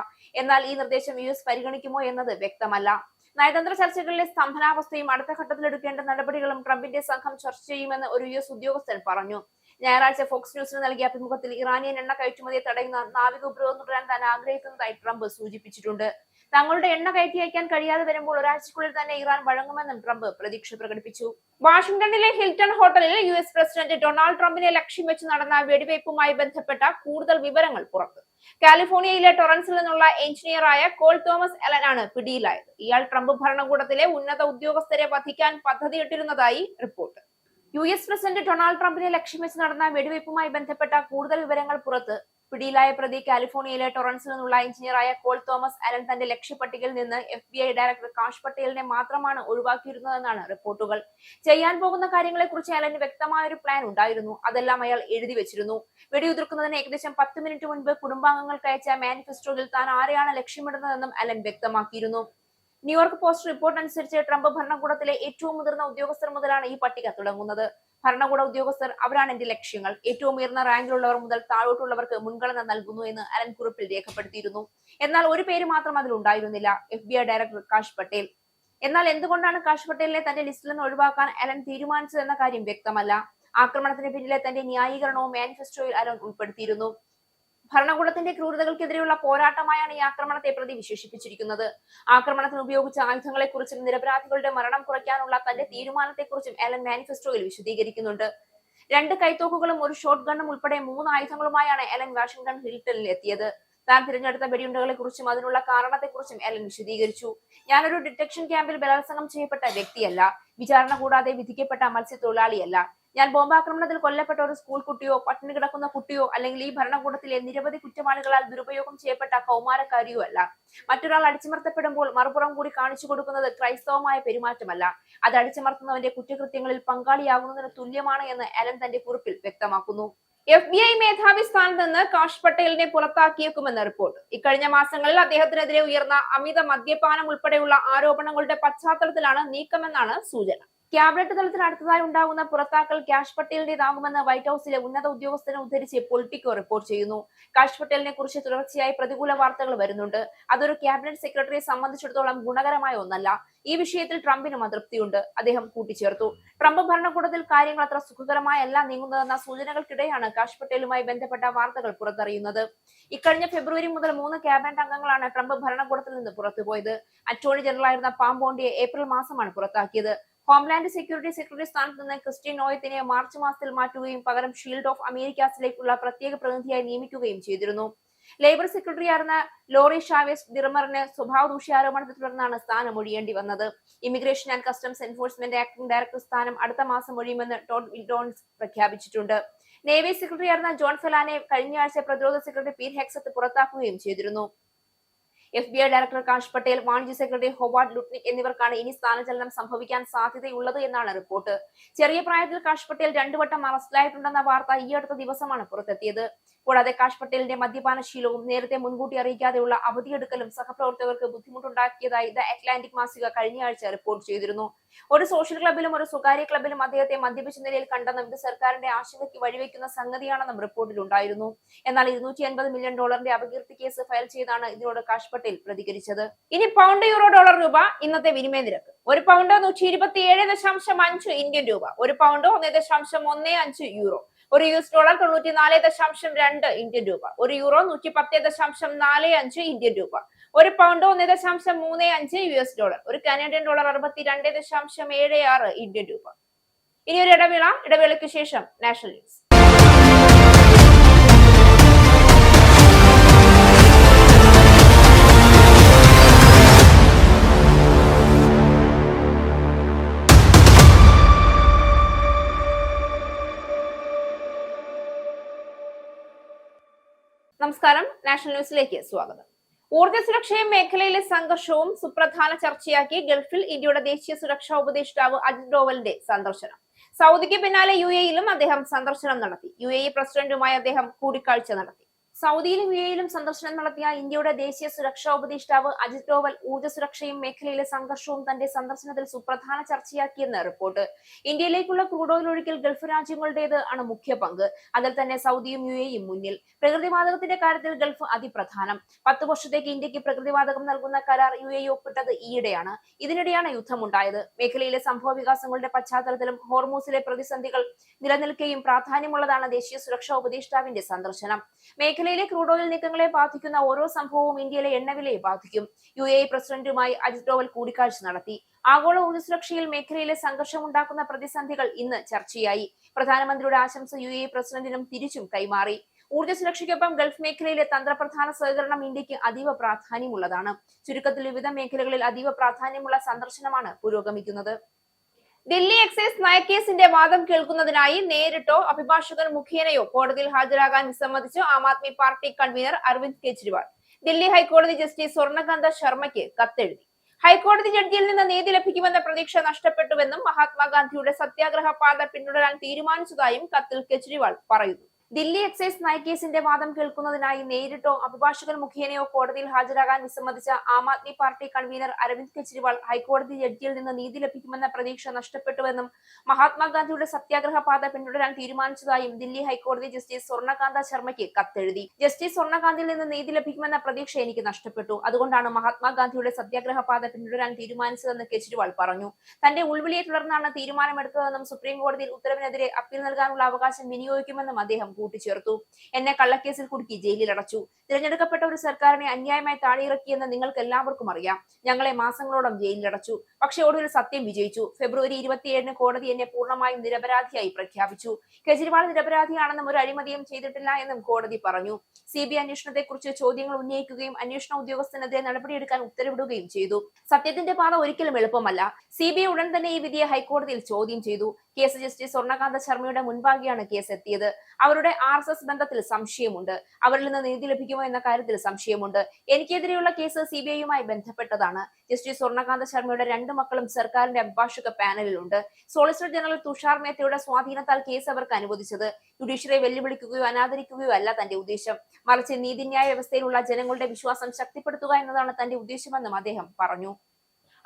എന്നാൽ ഈ നിർദ്ദേശം US പരിഗണിക്കുമോ എന്നത് വ്യക്തമല്ല. നയതന്ത്ര ചർച്ചകളിലെ സ്തംഭനാവസ്ഥയും അടുത്ത ഘട്ടത്തിൽ എടുക്കേണ്ട നടപടികളും ട്രംപിന്റെ സംഘം ചർച്ച ചെയ്യുമെന്ന് ഒരു US ഉദ്യോഗസ്ഥൻ പറഞ്ഞു. ഞായറാഴ്ച ഫോക്സ് ന്യൂസിന് നൽകിയ അഭിമുഖത്തിൽ ഇറാനിയൻ എണ്ണ കയറ്റുമതിയെ തടയുന്ന നാവിക ഉപരോധം തുടരാൻ താൻ ആഗ്രഹിക്കുന്നതായി ട്രംപ് സൂചിപ്പിച്ചിട്ടുണ്ട്. തങ്ങളുടെ എണ്ണ കയറ്റി അയക്കാൻ കഴിയാതെ വരുമ്പോൾ ഒരാഴ്ചക്കുള്ളിൽ തന്നെ ഇറാൻ വഴങ്ങുമെന്നും ട്രംപ് പ്രതീക്ഷ പ്രകടിപ്പിച്ചു. വാഷിംഗ്ടണിലെ ഹിൽട്ടൺ ഹോട്ടലിൽ US പ്രസിഡന്റ് ഡൊണാൾഡ് ട്രംപിനെ ലക്ഷ്യം വെച്ച് നടന്ന വെടിവയ്പുമായി ബന്ധപ്പെട്ട കൂടുതൽ വിവരങ്ങൾ പുറത്ത്. കാലിഫോർണിയയിലെ ടൊറൻസിൽ നിന്നുള്ള എഞ്ചിനീയറായ കോൾ തോമസ് അലൻ ആണ് പിടിയിലായത്. ഇയാൾ ട്രംപ് ഭരണകൂടത്തിലെ ഉന്നത ഉദ്യോഗസ്ഥരെ വധിക്കാൻ പദ്ധതിയിട്ടിരുന്നതായി റിപ്പോർട്ട്. US പ്രസിഡന്റ് ഡൊണാൾഡ് ട്രംപിനെ ലക്ഷ്യം വെച്ച് നടന്ന വെടിവയ്പുമായി ബന്ധപ്പെട്ട കൂടുതൽ വിവരങ്ങൾ പുറത്ത്. പിടിയിലായ പ്രതി കാലിഫോർണിയയിലെ ടൊറൻസിൽ നിന്നുള്ള എഞ്ചിനീയറായ കോൾ തോമസ് അലൻ തന്റെ ലക്ഷ്യപട്ടികയിൽ നിന്ന് FBI ഡയറക്ടർ കാഷ് പട്ടേലിനെ മാത്രമാണ് ഒഴിവാക്കിയിരുന്നതെന്നാണ് റിപ്പോർട്ടുകൾ. ചെയ്യാൻ പോകുന്ന കാര്യങ്ങളെക്കുറിച്ച് അലന് വ്യക്തമായൊരു പ്ലാൻ ഉണ്ടായിരുന്നു. അതെല്ലാം അയാൾ എഴുതി വെച്ചിരുന്നു. വെടിയുതിർക്കുന്നതിന് ഏകദേശം 10 മിനിറ്റ് മുൻപ് കുടുംബാംഗങ്ങൾക്ക് അയച്ച മാനിഫെസ്റ്റോയിൽ താൻ ആരെയാണ് ലക്ഷ്യമിടുന്നതെന്നും അലൻ വ്യക്തമാക്കിയിരുന്നു. ന്യൂയോർക്ക് പോസ്റ്റ് റിപ്പോർട്ട് അനുസരിച്ച് ട്രംപ് ഭരണകൂടത്തിലെ ഏറ്റവും മുതിർന്ന ഉദ്യോഗസ്ഥർ മുതലാണ് ഈ പട്ടിക തുടങ്ങുന്നത്. ഭരണകൂട ഉദ്യോഗസ്ഥർ അവരാണ് എന്റെ ലക്ഷ്യങ്ങൾ. ഏറ്റവും ഉയർന്ന റാങ്കിലുള്ളവർ മുതൽ താഴോട്ടുള്ളവർക്ക് മുൻഗണന നൽകുന്നു എന്ന് അലൻ കുറിപ്പിൽ രേഖപ്പെടുത്തിയിരുന്നു. എന്നാൽ ഒരു പേര് മാത്രം അതിൽ ഉണ്ടായിരുന്നില്ല, FBI ഡയറക്ടർ കാഷ് പട്ടേൽ. എന്നാൽ എന്തുകൊണ്ടാണ് കാഷ് പട്ടേലിനെ തന്റെ ലിസ്റ്റിൽ നിന്ന് ഒഴിവാക്കാൻ അലൻ തീരുമാനിച്ചതെന്ന കാര്യം വ്യക്തമല്ല. ആക്രമണത്തിന് പിന്നിലെ തന്റെ ന്യായീകരണവും മാനിഫെസ്റ്റോയിൽ അലൻ ഉൾപ്പെടുത്തിയിരുന്നു. ഭരണകൂടത്തിന്റെ ക്രൂരതകൾക്കെതിരെയുള്ള പോരാട്ടമായാണ് ഈ ആക്രമണത്തെ പ്രതി വിശേഷിപ്പിച്ചിരിക്കുന്നത്. ആക്രമണത്തിന് ഉപയോഗിച്ച ആയുധങ്ങളെക്കുറിച്ചും നിരപരാധികളുടെ മരണം കുറയ്ക്കാനുള്ള തന്റെ തീരുമാനത്തെക്കുറിച്ചും അലൻ മാനിഫെസ്റ്റോയിൽ വിശദീകരിക്കുന്നുണ്ട്. 2 കൈത്തോക്കുകളും ഒരു ഷോട്ട് ഗണ്ണും ഉൾപ്പെടെ 3 ആയുധങ്ങളുമായാണ് അലൻ വാഷിംഗ്ടൺ ഹിൽട്ടണിൽ എത്തിയത്. താൻ തിരഞ്ഞെടുത്ത വെടിയുണ്ടകളെ കുറിച്ചും അതിനുള്ള കാരണത്തെക്കുറിച്ചും അലൻ വിശദീകരിച്ചു. ഞാനൊരു ഡിറ്റക്ഷൻ ക്യാമ്പിൽ ബലാത്സംഗം ചെയ്യപ്പെട്ട വ്യക്തിയല്ല, വിചാരണ കൂടാതെ വിധിക്കപ്പെട്ട മത്സ്യത്തൊഴിലാളിയല്ല. ഞാൻ ബോംബാക്രമണത്തിൽ കൊല്ലപ്പെട്ട ഒരു സ്കൂൾ കുട്ടിയോ പട്ടിണി കിടക്കുന്ന കുട്ടിയോ അല്ലെങ്കിൽ ഈ ഭരണകൂടത്തിലെ നിരവധി കുറ്റവാളികളാൽ ദുരുപയോഗം ചെയ്യപ്പെട്ട കൗമാരക്കാരിയോ അല്ല. മറ്റൊരാൾ അടിച്ചമർത്തപ്പെടുമ്പോൾ മറുപുറം കൂടി കാണിച്ചു കൊടുക്കുന്നത് ക്രൈസ്തവമായ പെരുമാറ്റമല്ല. അത് അടിച്ചമർത്തുന്നവന്റെ കുറ്റകൃത്യങ്ങളിൽ പങ്കാളിയാകുന്നതിന് തുല്യമാണ് എന്ന് അലൻ തന്റെ കുറിപ്പിൽ വ്യക്തമാക്കുന്നു. FBI മേധാവി സ്ഥാനത്ത് നിന്ന് കാഷ് പട്ടേലിനെ പുറത്താക്കിയേക്കുമെന്ന് റിപ്പോർട്ട്. ഇക്കഴിഞ്ഞ മാസങ്ങളിൽ അദ്ദേഹത്തിനെതിരെ ഉയർന്ന അമിത മദ്യപാനം ഉൾപ്പെടെയുള്ള ആരോപണങ്ങളുടെ പശ്ചാത്തലത്തിലാണ് നീക്കമെന്നാണ് സൂചന. ക്യാബിനറ്റ് തലത്തിൽ അടുത്തതായി ഉണ്ടാകുന്ന പുറത്താക്കൽ കാഷ് പട്ടേലിന്റേതാകുമെന്ന് വൈറ്റ് ഹൌസിലെ ഉന്നത ഉദ്യോഗസ്ഥനെ ഉദ്ധരിച്ച് പൊളിറ്റിക്കോ റിപ്പോർട്ട് ചെയ്യുന്നു. കാഷ് പട്ടേലിനെ കുറിച്ച് തുടർച്ചയായി പ്രതികൂല വാർത്തകൾ വരുന്നുണ്ട്. അതൊരു ക്യാബിനറ്റ് സെക്രട്ടറിയെ സംബന്ധിച്ചിടത്തോളം ഗുണകരമായ ഒന്നല്ല. ഈ വിഷയത്തിൽ ട്രംപിനും അതൃപ്തിയുണ്ട്, അദ്ദേഹം കൂട്ടിച്ചേർത്തു. ട്രംപ് ഭരണകൂടത്തിൽ കാര്യങ്ങൾ അത്ര സുഖകരമായല്ല നീങ്ങുന്നതെന്ന സൂചനകൾക്കിടെയാണ് കാഷ് പട്ടേലുമായി ബന്ധപ്പെട്ട വാർത്തകൾ പുറത്തറിയുന്നത്. ഇക്കഴിഞ്ഞ ഫെബ്രുവരി മുതൽ 3 ക്യാബിനറ്റ് അംഗങ്ങളാണ് ട്രംപ് ഭരണകൂടത്തിൽ നിന്ന് പുറത്തുപോയത്. അറ്റോർണി ജനറലായിരുന്ന പാം ബോണ്ടിയെ ഏപ്രിൽ മാസമാണ് പുറത്താക്കിയത്. ഹോംലാൻഡ് സെക്യൂരിറ്റി സെക്രട്ടറി സ്ഥാനത്ത് നിന്ന് ക്രിസ്റ്റ്യൻ നോയത്തിനെ മാർച്ച് മാസത്തിൽ മാറ്റുകയും പകരം ഷീൽഡ് ഓഫ് അമേരിക്കാസിലേക്കുള്ള പ്രത്യേക പ്രതിനിധിയായി നിയമിക്കുകയും ചെയ്തിരുന്നു. ലേബർ സെക്രട്ടറിയായിരുന്ന ലോറി ഷാവേസ് ഡിറമറിന് സ്വഭാവ ദൂഷ്യാരോപണത്തെ തുടർന്നാണ് സ്ഥാനം ഒഴിയേണ്ടി വന്നത്. Immigration and customs enforcement acting director സ്ഥാനം അടുത്ത മാസം ഒഴിയുമെന്ന് ടോഡ് വിൽഡോൺസ് പ്രഖ്യാപിച്ചിട്ടുണ്ട്. നേവി സെക്രട്ടറിയായിരുന്ന ജോൺ ഫെലാനെ കഴിഞ്ഞയാഴ്ച പ്രതിരോധ സെക്രട്ടറി പീറ്റ് ഹെക്സത്ത് പുറത്താക്കുകയും ചെയ്തിരുന്നു. FBI ഡയറക്ടർ കാഷ് പട്ടേൽ, വാണിജ്യ സെക്രട്ടറി ഹൊവാർഡ് ലുട്നിക് എന്നിവർക്കാണ് ഇനി സ്ഥാനചലനം സംഭവിക്കാൻ സാധ്യതയുള്ളത് എന്നാണ് റിപ്പോർട്ട്. ചെറിയ പ്രായത്തിൽ കാഷ് പട്ടേൽ 2 വട്ടം അറസ്റ്റിലായിട്ടുണ്ടെന്ന വാർത്ത ഈ അടുത്ത ദിവസമാണ് പുറത്തെത്തിയത്. കൂടാതെ കാഷ് പട്ടേലിന്റെ മദ്യപാനശീലവും നേരത്തെ മുൻകൂട്ടി അറിയിക്കാതെയുള്ള അവധിയെടുക്കലും സഹപ്രവർത്തകർക്ക് ബുദ്ധിമുട്ടുണ്ടാക്കിയതായി ദ അറ്റ്ലാന്റിക് മാസിക കഴിഞ്ഞയാഴ്ച റിപ്പോർട്ട് ചെയ്തിരുന്നു. ഒരു സോഷ്യൽ ക്ലബിലും ഒരു സ്വകാര്യ ക്ലബിലും അദ്ദേഹത്തെ മദ്യപിച്ച നിലയിൽ കണ്ടെന്നും ഇത് സർക്കാരിന്റെ ആശങ്കയ്ക്ക് വഴിവെക്കുന്ന സംഗതിയാണെന്നും റിപ്പോർട്ടിലുണ്ടായിരുന്നു. എന്നാൽ $250 മില്യൺ അപകീർത്തി കേസ് ഫയൽ ചെയ്താണ് ഇതിനോട് കാഷ് പട്ടേൽ പ്രതികരിച്ചത്. ഇനി പൗണ്ട്, യൂറോ, ഡോളർ, രൂപ ഇന്നത്തെ വിനിമയ നിരക്ക്. ഒരു പൗണ്ട് 127.5 ഇന്ത്യൻ രൂപ, ഒരു പൗണ്ട് 1.15 യൂറോ, ഒരു US ഡോളർ 94.2 ഇന്ത്യൻ രൂപ, ഒരു യൂറോ 110.45 ഇന്ത്യൻ രൂപ, ഒരു പൗണ്ട് 1.35 US ഡോളർ, ഒരു കനേഡിയൻ ഡോളർ 62.76 ഇന്ത്യൻ രൂപ. ഇനി ഒരു ഇടവേളയ്ക്ക് ശേഷം നാഷണൽ ന്യൂസ്. നമസ്കാരം, നാഷണൽ ന്യൂസിലേക്ക് സ്വാഗതം. ഊർജ്ജ സുരക്ഷയും മേഖലയിലെ സംഘർഷവും സുപ്രധാന ചർച്ചയാക്കി ഗൾഫിൽ ഇന്ത്യയുടെ ദേശീയ സുരക്ഷാ ഉപദേഷ്ടാവ് അജിത് ഡോവലിന്റെ സന്ദർശനം. സൗദിക്ക് പിന്നാലെ UAE-യിലും അദ്ദേഹം സന്ദർശനം നടത്തി. UAE പ്രസിഡന്റുമായി അദ്ദേഹം കൂടിക്കാഴ്ച നടത്തി. സൗദിയിലും UAE-യിലും സന്ദർശനം നടത്തിയ ഇന്ത്യയുടെ ദേശീയ സുരക്ഷാ ഉപദേഷ്ടാവ് അജിത് ഡോവൽ ഊർജ്ജ സുരക്ഷയും മേഖലയിലെ സംഘർഷവും തന്റെ സന്ദർശനത്തിൽ സുപ്രധാന ചർച്ചയാക്കിയെന്ന് റിപ്പോർട്ട്. ഇന്ത്യയിലേക്കുള്ള ക്രൂഡ് ഓയിൽ ഒഴുക്കിൽ ഗൾഫ് രാജ്യങ്ങളുടേത് ആണ് മുഖ്യ പങ്ക്. അതിൽ തന്നെ സൗദിയും UAE-യും മുന്നിൽ. പ്രകൃതിവാതകത്തിന്റെ കാര്യത്തിൽ ഗൾഫ് അതിപ്രധാനം. 10 വർഷത്തേക്ക് ഇന്ത്യക്ക് പ്രകൃതിവാതകം നൽകുന്ന കരാർ UAE ഒപ്പിട്ടത് ഈയിടെയാണ്. ഇതിനിടെയാണ് യുദ്ധമുണ്ടായത്. മേഖലയിലെ സംഭവ വികാസങ്ങളുടെ പശ്ചാത്തലത്തിലും ഹോർമൂസിലെ പ്രതിസന്ധികൾ നിലനിൽക്കുകയും പ്രാധാന്യമുള്ളതാണ് ദേശീയ സുരക്ഷാ ഉപദേഷ്ടാവിന്റെ സന്ദർശനം. മേഖലയിലെ ക്രൂഡ് ഓയിൽ നീക്കങ്ങളെ ബാധിക്കുന്ന ഓരോ സംഭവവും ഇന്ത്യയിലെ എണ്ണവിലയെ ബാധിക്കും. UAE പ്രസിഡന്റുമായി അജിത് ഡോവൽ കൂടിക്കാഴ്ച നടത്തി. ആഗോള ഊർജ്ജ സുരക്ഷയിൽ മേഖലയിലെ സംഘർഷമുണ്ടാക്കുന്ന പ്രതിസന്ധികൾ ഇന്ന് ചർച്ചയായി. പ്രധാനമന്ത്രിയുടെ ആശംസ UAE പ്രസിഡന്റിനും തിരിച്ചും കൈമാറി. ഊർജ്ജ സുരക്ഷയ്ക്കൊപ്പം ഗൾഫ് മേഖലയിലെ തന്ത്രപ്രധാന സഹകരണം ഇന്ത്യക്ക് അതീവ പ്രാധാന്യമുള്ളതാണ്. ചുരുക്കത്തിൽ വിവിധ മേഖലകളിൽ അതീവ പ്രാധാന്യമുള്ള സന്ദർശനമാണ് പുരോഗമിക്കുന്നത്. ദില്ലി എക്സൈസ് നയക്കേസിന്റെ വാദം കേൾക്കുന്നതിനായി നേരിട്ടോ അഭിഭാഷകൻ മുഖേനയോ കോടതിയിൽ ഹാജരാകാൻ വിസമ്മതിച്ച് ആം ആദ്മി പാർട്ടി കൺവീനർ അരവിന്ദ് കെജ്രിവാൾ ദില്ലി ഹൈക്കോടതി ജസ്റ്റിസ് സ്വർണകാന്ത ശർമ്മയ്ക്ക് കത്തെഴുതി. ഹൈക്കോടതി ജഡ്ജിയിൽ നിന്ന് നീതി ലഭിക്കുമെന്ന പ്രതീക്ഷ നഷ്ടപ്പെട്ടുവെന്നും മഹാത്മാഗാന്ധിയുടെ സത്യാഗ്രഹ പാത പിന്തുടരാൻ തീരുമാനിച്ചതായും കത്തിൽ കെജ്രിവാൾ പറയുന്നു. ദില്ലി എക്സൈസ് നയക്കേസിന്റെ വാദം കേൾക്കുന്നതിനായി നേരിട്ടോ അഭിഭാഷകൻ മുഖേനയോ കോടതിയിൽ ഹാജരാകാൻ വിസമ്മതിച്ച ആം ആദ്മി പാർട്ടി കൺവീനർ അരവിന്ദ് കെജ്രിവാൾ ഹൈക്കോടതി ജഡ്ജിയിൽ നിന്ന് നീതി ലഭിക്കുമെന്ന പ്രതീക്ഷ നഷ്ടപ്പെട്ടുവെന്നും മഹാത്മാഗാന്ധിയുടെ സത്യാഗ്രഹ പാത പിന്തുടരാൻ തീരുമാനിച്ചതായും ദില്ലി ഹൈക്കോടതി ജസ്റ്റിസ് സ്വർണകാന്ത ശർമ്മയ്ക്ക് കത്തെഴുതി. ജസ്റ്റിസ് സ്വർണകാന്തിൽ നിന്ന് നീതി ലഭിക്കുമെന്ന പ്രതീക്ഷ എനിക്ക് നഷ്ടപ്പെട്ടു. അതുകൊണ്ടാണ് മഹാത്മാഗാന്ധിയുടെ സത്യാഗ്രഹ പാത പിന്തുടരാൻ തീരുമാനിച്ചതെന്ന് കെജ്രിവാൾ പറഞ്ഞു. തന്റെ ഉൾവിളിയെ തുടർന്നാണ് തീരുമാനമെടുത്തതെന്നും സുപ്രീം കോടതിയിൽ ഉത്തരവിനെതിരെ അപ്പീൽ നൽകാനുള്ള അവകാശം വിനിയോഗിക്കുമെന്നും അദ്ദേഹം കൂട്ടിച്ചേർത്തു. എന്നെ കള്ളക്കേസിൽ കുടുക്കി ജയിലിൽ അടച്ചു. തിരഞ്ഞെടുക്കപ്പെട്ട ഒരു സർക്കാരിനെ അന്യായമായി താഴെയിറക്കിയെന്ന് നിങ്ങൾക്ക് എല്ലാവർക്കും അറിയാം. ഞങ്ങളെ മാസങ്ങളോളം ജയിലിലടച്ചു. പക്ഷേ ഒടുവിൽ സത്യം വിജയിച്ചു. ഫെബ്രുവരി 27-ന് കോടതി എന്നെ പൂർണ്ണമായും നിരപരാധിയായി പ്രഖ്യാപിച്ചു. കെജ്രിവാൾ നിരപരാധിയാണെന്നും ഒരു അഴിമതിയും ചെയ്തിട്ടില്ല എന്നും കോടതി പറഞ്ഞു. CBI അന്വേഷണത്തെക്കുറിച്ച് ചോദ്യങ്ങൾ ഉന്നയിക്കുകയും അന്വേഷണ ഉദ്യോഗസ്ഥനെതിരെ നടപടിയെടുക്കാൻ ഉത്തരവിടുകയും ചെയ്തു. സത്യത്തിന്റെ പാത ഒരിക്കലും എളുപ്പമല്ല. CBI ഉടൻ തന്നെ ഈ വിധിയെ ഹൈക്കോടതിയിൽ ചോദ്യം ചെയ്തു. കേസ് ജസ്റ്റിസ് സ്വർണകാന്ത ശർമ്മയുടെ മുൻപാകെയാണ് കേസ് എത്തിയത്. അവരുടെ RSS ബന്ധത്തിൽ സംശയമുണ്ട്. അവരിൽ നിന്ന് നീതി ലഭിക്കുമോ എന്ന കാര്യത്തിൽ സംശയമുണ്ട്. എനിക്കെതിരെയുള്ള കേസ് CBI-യുമായി ബന്ധപ്പെട്ടതാണ്. ജസ്റ്റിസ് സ്വർണകാന്ത ശർമ്മയുടെ 2 മക്കളും സർക്കാരിന്റെ അഭിഭാഷക പാനലിലുണ്ട്. സോളിസിറ്റർ ജനറൽ തുഷാർ മേത്തയുടെ സ്വാധീനത്താൽ കേസ് അവർക്ക് അനുവദിച്ചത്. ജുഡീഷ്യറിയെ വെല്ലുവിളിക്കുകയോ അനാദരിക്കുകയോ അല്ല തന്റെ ഉദ്ദേശം. മറിച്ച് നീതിന്യായ വ്യവസ്ഥയിലുള്ള ജനങ്ങളുടെ വിശ്വാസം ശക്തിപ്പെടുത്തുക എന്നതാണ് തന്റെ ഉദ്ദേശമെന്നും അദ്ദേഹം പറഞ്ഞു.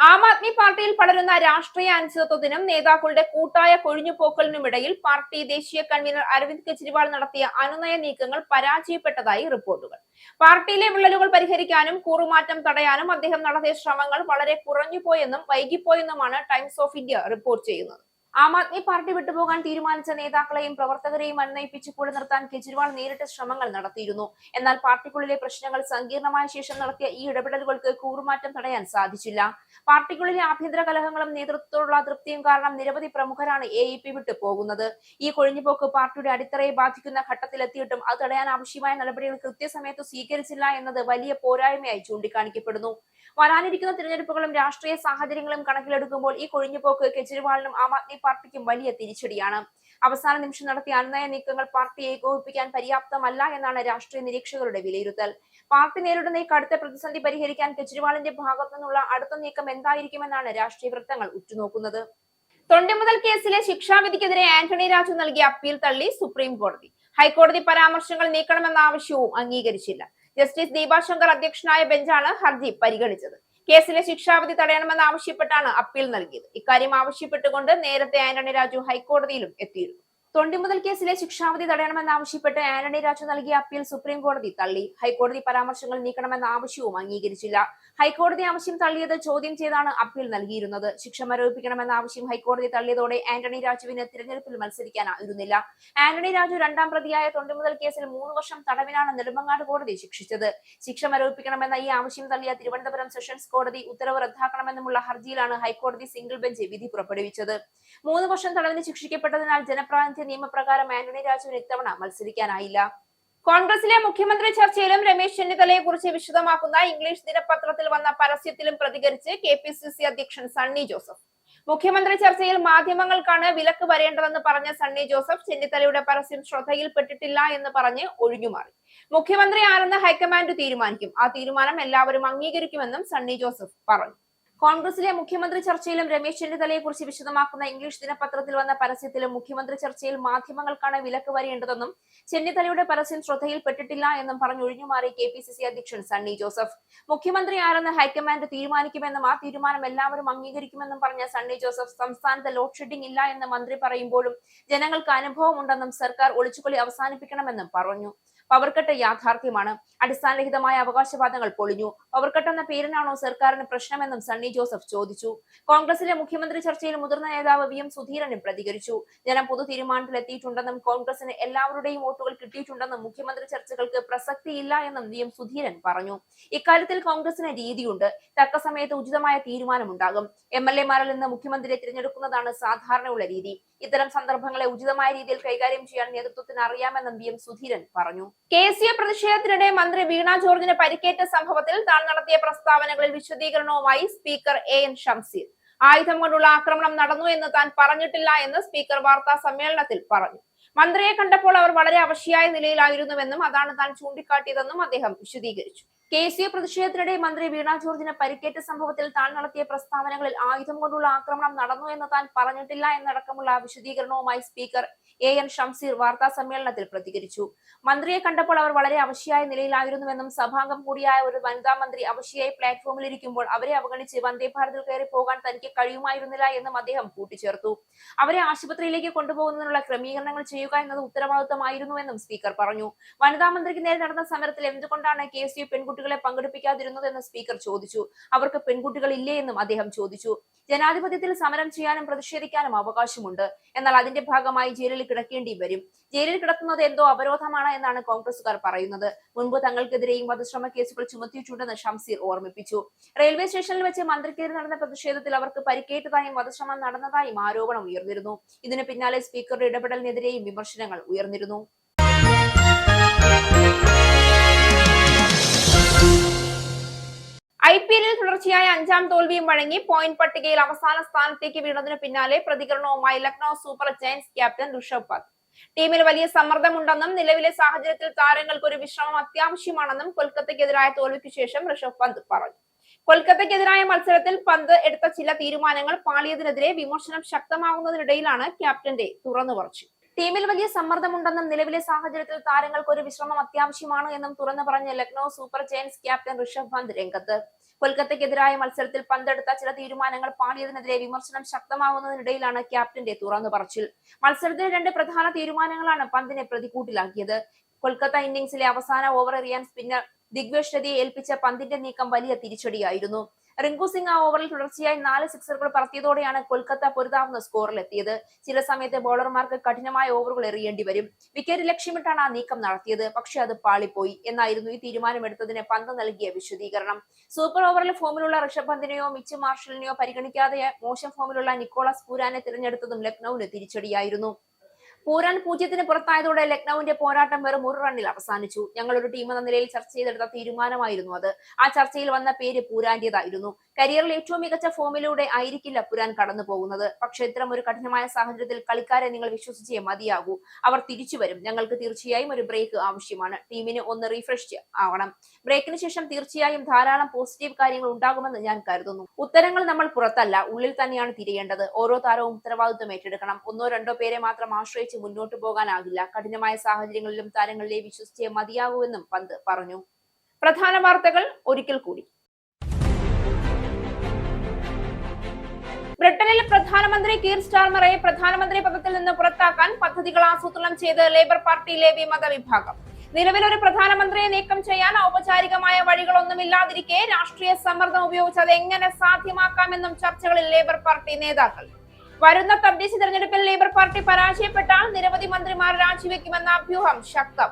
ആം ആദ്മി പാർട്ടിയിൽ പടരുന്ന രാഷ്ട്രീയ അനിശ്ചിതത്വത്തിനും നേതാക്കളുടെ കൂട്ടായ കൊഴിഞ്ഞുപോക്കലിനുമിടയിൽ പാർട്ടി ദേശീയ കൺവീനർ അരവിന്ദ് കെജ്രിവാൾ നടത്തിയ അനുനയ നീക്കങ്ങൾ പരാജയപ്പെട്ടതായി റിപ്പോർട്ടുകൾ. പാർട്ടിയിലെ വിള്ളലുകൾ പരിഹരിക്കാനും കൂറുമാറ്റം തടയാനും അദ്ദേഹം നടത്തിയ ശ്രമങ്ങൾ വളരെ കുറഞ്ഞുപോയെന്നും വൈകിപ്പോയെന്നുമാണ് ടൈംസ് ഓഫ് ഇന്ത്യ റിപ്പോർട്ട് ചെയ്യുന്നത്. ആം ആദ്മി പാർട്ടി വിട്ടുപോകാൻ തീരുമാനിച്ച നേതാക്കളെയും പ്രവർത്തകരെയും അനുനയിപ്പിച്ച് കൂടെ നിർത്താൻ കെജ്രിവാൾ നേരിട്ട് ശ്രമങ്ങൾ നടത്തിയിരുന്നു. എന്നാൽ പാർട്ടിക്കുള്ളിലെ പ്രശ്നങ്ങൾ സങ്കീർണമായ ശേഷം നടത്തിയ ഈ ഇടപെടലുകൾക്ക് കൂറുമാറ്റം തടയാൻ സാധിച്ചില്ല. പാർട്ടിക്കുള്ളിലെ ആഭ്യന്തര കലഹങ്ങളും നേതൃത്വത്തോടുള്ള അതൃപ്തിയും കാരണം നിരവധി പ്രമുഖരാണ് AAP വിട്ടു പോകുന്നത്. ഈ കൊഴിഞ്ഞുപോക്ക് പാർട്ടിയുടെ അടിത്തറയെ ബാധിക്കുന്ന ഘട്ടത്തിലെത്തിയിട്ടും അത് തടയാൻ ആവശ്യമായ നടപടികൾ കൃത്യസമയത്ത് സ്വീകരിച്ചില്ല എന്നത് വലിയ പോരായ്മയായി ചൂണ്ടിക്കാണിക്കപ്പെടുന്നു. വരാനിരിക്കുന്ന തിരഞ്ഞെടുപ്പുകളും രാഷ്ട്രീയ സാഹചര്യങ്ങളും കണക്കിലെടുക്കുമ്പോൾ ഈ കൊഴിഞ്ഞുപോക്ക് കെജ്രിവാളിനും ആം ആദ്മി പാർട്ടിക്കും വലിയ തിരിച്ചടിയാണ്. അവസാന നിമിഷം നടത്തിയ അനുനയ നീക്കങ്ങൾ പാർട്ടിയെ ഏകോപിപ്പിക്കാൻ പര്യാപ്തമല്ല എന്നാണ് രാഷ്ട്രീയ നിരീക്ഷകരുടെ വിലയിരുത്തൽ. പാർട്ടി നേരിടുന്ന ഈ കടുത്ത പ്രതിസന്ധി പരിഹരിക്കാൻ കെജ്രിവാളിന്റെ ഭാഗത്തു നിന്നുള്ള അടുത്ത നീക്കം എന്തായിരിക്കുമെന്നാണ് രാഷ്ട്രീയ വൃത്തങ്ങൾ ഉറ്റുനോക്കുന്നത്. തൊണ്ടിമുതൽ കേസിലെ ശിക്ഷാവിധിക്കെതിരെ ആന്റണി രാജു നൽകിയ അപ്പീൽ തള്ളി സുപ്രീം കോടതി. ഹൈക്കോടതി പരാമർശങ്ങൾ നീക്കണമെന്ന ആവശ്യവും അംഗീകരിച്ചില്ല. ജസ്റ്റിസ് ദീപാശങ്കർ അധ്യക്ഷനായ ബെഞ്ചാണ് ഹർജി പരിഗണിച്ചത്. കേസിലെ ശിക്ഷാവിധി തടയണമെന്നാവശ്യപ്പെട്ടാണ് അപ്പീൽ നൽകിയത്. ഇക്കാര്യം ആവശ്യപ്പെട്ടുകൊണ്ട് നേരത്തെ ആന്റണി രാജു ഹൈക്കോടതിയിലും എത്തിയിരുന്നു. തൊണ്ടിമുതൽ കേസിലെ ശിക്ഷാവിധി തടയണമെന്നാവശ്യപ്പെട്ട് ആന്റണി രാജു നൽകിയ അപ്പീൽ സുപ്രീം കോടതി തള്ളി. ഹൈക്കോടതി പരാമർശങ്ങൾ നീക്കണമെന്ന ആവശ്യവും അംഗീകരിച്ചില്ല. ഹൈക്കോടതി ആവശ്യം തള്ളിയത് ചോദ്യം ചെയ്താണ് അപ്പീൽ നൽകിയിരുന്നത്. ശിക്ഷ മരവിപ്പിക്കണമെന്ന ആവശ്യം ഹൈക്കോടതി തള്ളിയതോടെ ആന്റണി രാജുവിന് തിരഞ്ഞെടുപ്പിൽ മത്സരിക്കാനായിരുന്നില്ല. ആന്റണി രാജു രണ്ടാം പ്രതിയായ തൊണ്ടിമുതൽ കേസിൽ 3 വർഷം തടവിനാണ് നെടുമങ്ങാട് കോടതി ശിക്ഷിച്ചത്. ശിക്ഷ മരവിപ്പിക്കണമെന്ന ഈ ആവശ്യം തള്ളിയ തിരുവനന്തപുരം സെഷൻസ് കോടതി ഉത്തരവ് റദ്ദാക്കണമെന്നുമുള്ള ഹർജിയിലാണ് ഹൈക്കോടതി സിംഗിൾ ബെഞ്ച് വിധി പുറപ്പെടുവിച്ചത്. 3 വർഷം തടവിന് ശിക്ഷിക്കപ്പെട്ടതിനാൽ ജനപ്രാതിനിധ്യ നിയമപ്രകാരം ആന്റണി രാജുവിന് ഇത്തവണ മത്സരിക്കാനായില്ല. കോൺഗ്രസിലെ മുഖ്യമന്ത്രി ചർച്ചയിലും രമേശ് ചെന്നിത്തലയെ കുറിച്ച് വിശദമാക്കുന്ന ഇംഗ്ലീഷ് ദിനപത്രത്തിൽ വന്ന പരസ്യത്തിലും പ്രതികരിച്ച് KPCC അധ്യക്ഷൻ സണ്ണി ജോസഫ്. മുഖ്യമന്ത്രി ചർച്ചയിൽ മാധ്യമങ്ങൾക്കാണ് വിലക്ക് വരേണ്ടതെന്ന് പറഞ്ഞ സണ്ണി ജോസഫ് ചെന്നിത്തലയുടെ പരസ്യം ശ്രദ്ധയിൽപ്പെട്ടിട്ടില്ല എന്ന് പറഞ്ഞ് ഒഴിഞ്ഞുമാറി. മുഖ്യമന്ത്രി ആരെന്ന് ഹൈക്കമാൻഡ് തീരുമാനിക്കും. ആ തീരുമാനം എല്ലാവരും അംഗീകരിക്കുമെന്നും സണ്ണി ജോസഫ് പറഞ്ഞു. കോൺഗ്രസിലെ മുഖ്യമന്ത്രി ചർച്ചയിലും രമേശ് ചെന്നിത്തലയെ കുറിച്ച് വിശദമാക്കുന്ന ഇംഗ്ലീഷ് ദിനപത്രത്തിൽ വന്ന പരസ്യത്തിലും മുഖ്യമന്ത്രി ചർച്ചയിൽ മാധ്യമങ്ങൾക്കാണ് വിലക്ക് വരേണ്ടതെന്നും ചെന്നിത്തലയുടെ പരസ്യം ശ്രദ്ധയിൽപ്പെട്ടിട്ടില്ല എന്നും പറഞ്ഞൊഴിഞ്ഞുമാറി KPCC അധ്യക്ഷൻ സണ്ണി ജോസഫ്. മുഖ്യമന്ത്രി ആരെന്ന് ഹൈക്കമാൻഡ് തീരുമാനിക്കുമെന്നും ആ തീരുമാനം എല്ലാവരും അംഗീകരിക്കുമെന്നും പറഞ്ഞ സണ്ണി ജോസഫ് സംസ്ഥാനത്ത് ലോഡ് ഷെഡിംഗ് ഇല്ല എന്ന് മന്ത്രി പറയുമ്പോഴും ജനങ്ങൾക്ക് അനുഭവമുണ്ടെന്നും സർക്കാർ ഒളിച്ചുകളി അവസാനിപ്പിക്കണമെന്നും പറഞ്ഞു. പവർക്കട്ട് യാഥാർത്ഥ്യമാണ്. അടിസ്ഥാനരഹിതമായ അവകാശവാദങ്ങൾ പൊളിഞ്ഞു. പവർക്കട്ട് എന്ന പേരിനാണോ സർക്കാരിന് പ്രശ്നമെന്നും സണ്ണി ജോസഫ് ചോദിച്ചു. കോൺഗ്രസിലെ മുഖ്യമന്ത്രി ചർച്ചയിൽ മുതിർന്ന നേതാവ് VM സുധീരനും പ്രതികരിച്ചു. ജനം പൊതു തീരുമാനത്തിലെത്തിയിട്ടുണ്ടെന്നും കോൺഗ്രസിന് എല്ലാവരുടെയും വോട്ടുകൾ കിട്ടിയിട്ടുണ്ടെന്നും മുഖ്യമന്ത്രി ചർച്ചകൾക്ക് പ്രസക്തിയില്ല എന്നും VM സുധീരൻ പറഞ്ഞു. ഇക്കാര്യത്തിൽ കോൺഗ്രസിന് രീതിയുണ്ട്. തക്ക സമയത്ത് ഉചിതമായ തീരുമാനമുണ്ടാകും. MLA-മാരിൽ നിന്ന് മുഖ്യമന്ത്രിയെ തിരഞ്ഞെടുക്കുന്നതാണ് സാധാരണയുള്ള രീതി. ഇത്തരം സന്ദർഭങ്ങളെ ഉചിതമായ രീതിയിൽ കൈകാര്യം ചെയ്യാൻ നേതൃത്വത്തിന് അറിയാമെന്നും VM സുധീരൻ പറഞ്ഞു. KCA പ്രതിഷേധത്തിനിടെ മന്ത്രി വീണ ജോർജിന് പരിക്കേറ്റ സംഭവത്തിൽ താൻ നടത്തിയ പ്രസ്താവനകളിൽ വിശദീകരണവുമായി സ്പീക്കർ AN ഷംസീർ. ആയുധം കൊണ്ടുള്ള ആക്രമണം നടന്നു എന്ന് താൻ പറഞ്ഞിട്ടില്ല എന്ന് സ്പീക്കർ വാർത്താ സമ്മേളനത്തിൽ പറഞ്ഞു. മന്ത്രിയെ കണ്ടപ്പോൾ അവർ വളരെ അവശയായ നിലയിലായിരുന്നുവെന്നും അതാണ് താൻ ചൂണ്ടിക്കാട്ടിയതെന്നും അദ്ദേഹം വിശദീകരിച്ചു. KCA പ്രതിഷേധത്തിനിടെ മന്ത്രി വീണ ജോർജിന് പരിക്കേറ്റ സംഭവത്തിൽ താൻ നടത്തിയ പ്രസ്താവനകളിൽ ആയുധം കൊണ്ടുള്ള ആക്രമണം നടന്നു എന്ന് താൻ പറഞ്ഞിട്ടില്ല എന്നടക്കമുള്ള വിശദീകരണവുമായി സ്പീക്കർ AN ഷംസീർ വാർത്താ സമ്മേളനത്തിൽ പ്രതികരിച്ചു. മന്ത്രിയെ കണ്ടപ്പോൾ അവർ വളരെ അവശയായ നിലയിലായിരുന്നുവെന്നും സഭാംഗം കൂടിയായ ഒരു വനിതാ മന്ത്രി അവശയായി പ്ലാറ്റ്ഫോമിൽ ഇരിക്കുമ്പോൾ അവരെ അവഗണിച്ച് വന്ദേ ഭാരതിൽ കയറി പോകാൻ തനിക്ക് കഴിയുമായിരുന്നില്ല എന്നും അദ്ദേഹം കൂട്ടിച്ചേർത്തു. അവരെ ആശുപത്രിയിലേക്ക് കൊണ്ടുപോകുന്നതിനുള്ള ക്രമീകരണങ്ങൾ ചെയ്യുക എന്നത് ഉത്തരവാദിത്തമായിരുന്നുവെന്നും സ്പീക്കർ പറഞ്ഞു. വനിതാ മന്ത്രിക്ക് നേരെ നടന്ന സമരത്തിൽ എന്തുകൊണ്ടാണ് KCA പെൺകുട്ടികളെ പങ്കെടുപ്പിക്കാതിരുന്നതെന്ന് സ്പീക്കർ ചോദിച്ചു. അവർക്ക് പെൺകുട്ടികൾ ഇല്ലേ എന്നും അദ്ദേഹം ചോദിച്ചു. ജനാധിപത്യത്തിൽ സമരം ചെയ്യാനും പ്രതിഷേധിക്കാനും അവകാശമുണ്ട്. എന്നാൽ അതിന്റെ ഭാഗമായി ജയിലിൽ കിടക്കേണ്ടി വരും. ജയിലിൽ കിടക്കുന്നത് എന്തോ അവരോധമാണ് എന്നാണ് കോൺഗ്രസുകാർ പറയുന്നത്. മുൻപ് തങ്ങൾക്കെതിരെയും വധശ്രമ കേസുകൾ ചുമത്തിയിട്ടുണ്ടെന്ന് ഷംസീർ ഓർമ്മിപ്പിച്ചു. റെയിൽവേ സ്റ്റേഷനിൽ വെച്ച് മന്ത്രിക്കെതിരെ നടന്ന പ്രതിഷേധത്തിൽ അവർക്ക് പരിക്കേറ്റതായും വധശ്രമം നടന്നതായും ആരോപണം ഉയർന്നിരുന്നു. ഇതിന് പിന്നാലെ സ്പീക്കറുടെ ഇടപെടലിനെതിരെയും വിമർശനങ്ങൾ ഉയർന്നിരുന്നു. IPL-ൽ തുടർച്ചയായ 5ാം തോൽവിയും വഴങ്ങി പോയിന്റ് പട്ടികയിൽ അവസാന സ്ഥാനത്തേക്ക് വീണതിന് പിന്നാലെ പ്രതികരണവുമായി Lucknow super Giants captain Rishabh Pant. ടീമിൽ വലിയ സമ്മർദ്ദമുണ്ടെന്നും നിലവിലെ സാഹചര്യത്തിൽ താരങ്ങൾക്ക് ഒരു വിശ്രമം അത്യാവശ്യമാണെന്നും കൊൽക്കത്തയ്ക്കെതിരായ തോൽവിക്ക് ശേഷം ഋഷഭ് പന്ത് പറഞ്ഞു. കൊൽക്കത്തയ്ക്കെതിരായ മത്സരത്തിൽ പന്ത് എടുത്ത ചില തീരുമാനങ്ങൾ പാളിയതിനെതിരെ വിമർശനം ശക്തമാകുന്നതിനിടയിലാണ് ക്യാപ്റ്റന്റെ തുറന്നുപറച്ചിൽ. ടീമിൽ വലിയ സമ്മർദ്ദമുണ്ടെന്നും നിലവിലെ സാഹചര്യത്തിൽ താരങ്ങൾക്ക് ഒരു വിശ്രമം അത്യാവശ്യമാണ് എന്നും തുറന്നു പറഞ്ഞ Lucknow super Giants captain Rishabh Pant രംഗത്ത്. കൊൽക്കത്തയ്ക്കെതിരായ മത്സരത്തിൽ പന്തെടുത്ത ചില തീരുമാനങ്ങൾ പാളിയതിനെതിരെ വിമർശനം ശക്തമാകുന്നതിനിടയിലാണ് ക്യാപ്റ്റന്റെ തുറന്നു പറച്ചിൽ. മത്സരത്തിലെ 2 പ്രധാന തീരുമാനങ്ങളാണ് പന്തിനെ പ്രതികൂട്ടിലാക്കിയത്. കൊൽക്കത്ത ഇന്നിംഗ്സിലെ അവസാന ഓവർ എറിയാൻ സ്പിന്നർ ദിഗ്വേഷ് രഥിയെ ഏൽപ്പിച്ച പന്തിന്റെ നീക്കം വലിയ തിരിച്ചടിയായിരുന്നു. റിങ്കു സിംഗ് ആ ഓവറിൽ തുടർച്ചയായി 4 സിക്സറുകൾ പറത്തിയതോടെയാണ് കൊൽക്കത്ത പൊരുതാവുന്ന സ്കോറിലെത്തിയത്. ചില സമയത്ത് ബോളർമാർക്ക് കഠിനമായ ഓവറുകൾ എറിയേണ്ടി വരും. വിക്കറ്റ് ലക്ഷ്യമിട്ടാണ് ആ നീക്കം നടത്തിയത്. പക്ഷെ അത് പാളിപ്പോയി എന്നായിരുന്നു ഈ തീരുമാനമെടുത്തതിന് പന്ത് നൽകിയ വിശദീകരണം. സൂപ്പർ ഓവറിൽ ഫോമിലുള്ള ഋഷഭ് പന്തിനെയോ മിച്ച് മാർഷലിനെയോ പരിഗണിക്കാതെ മോശം ഫോമിലുള്ള നിക്കോളാസ് പൂരാനെ തിരഞ്ഞെടുത്തതും ലക്നൌവിന് തിരിച്ചടിയായിരുന്നു. പൂരാൻ 0-ന് പുറത്തായതോടെ ലക്നൌവിന്റെ പോരാട്ടം വെറും 1 റണ്ണിൽ അവസാനിച്ചു. ഞങ്ങളൊരു ടീം എന്ന നിലയിൽ ചർച്ച ചെയ്തെടുത്ത തീരുമാനമായിരുന്നു അത്. ആ ചർച്ചയിൽ വന്ന പേര് പൂരാന്റേതായിരുന്നു. കരിയറിൽ ഏറ്റവും മികച്ച ഫോമിലൂടെ ആയിരിക്കില്ല പുരാൻ കടന്നു പോകുന്നത്. പക്ഷെ ഇത്തരം ഒരു കഠിനമായ സാഹചര്യത്തിൽ കളിക്കാരെ നിങ്ങൾ വിശ്വസിച്ചേ മതിയാകൂ. അവർ തിരിച്ചു വരും. ഞങ്ങൾക്ക് തീർച്ചയായും ഒരു ബ്രേക്ക് ആവശ്യമാണ്. ടീമിന് ഒന്ന് റീഫ്രഷ് ആവണം. ബ്രേക്കിന് ശേഷം തീർച്ചയായും ധാരാളം പോസിറ്റീവ് കാര്യങ്ങൾ ഉണ്ടാകുമെന്ന് ഞാൻ കരുതുന്നു. ഉത്തരങ്ങൾ നമ്മൾ പുറത്തല്ല, ഉള്ളിൽ തന്നെയാണ് തിരയേണ്ടത്. ഓരോ താരവും ഉത്തരവാദിത്വം ഏറ്റെടുക്കണം. 1-2 പേരെ മാത്രം ആശ്രയിച്ച് മുന്നോട്ട് പോകാനാകില്ല. കഠിനമായ സാഹചര്യങ്ങളിലും താരങ്ങളിലെ വിശ്വസിച്ചേ മതിയാകൂവെന്നും പന്ത് പറഞ്ഞു. പ്രധാന വാർത്തകൾ ഒരിക്കൽ കൂടി. ബ്രിട്ടനിൽ പ്രധാനമന്ത്രി കീർ സ്റ്റാർമറെ പ്രധാനമന്ത്രി പദത്തിൽ നിന്ന് പുറത്താക്കാൻ പദ്ധതികൾ ആസൂത്രണം ചെയ്ത് ലേബർ പാർട്ടിയിലെ വിമത വിഭാഗം. നിലവിൽ ഒരു പ്രധാനമന്ത്രിയെ നീക്കം ചെയ്യാൻ ഔപചാരികമായ വഴികളൊന്നുമില്ലാതിരിക്കെ രാഷ്ട്രീയ സമ്മർദ്ദം ഉപയോഗിച്ച് അത് എങ്ങനെ സാധ്യമാക്കാമെന്നും ചർച്ചകളിൽ ലേബർ പാർട്ടി നേതാക്കൾ. വരുന്ന തദ്ദേശ തെരഞ്ഞെടുപ്പിൽ ലേബർ പാർട്ടി പരാജയപ്പെട്ടാൽ നിരവധി മന്ത്രിമാർ രാജിവെക്കുമെന്ന അഭ്യൂഹം ശക്തം.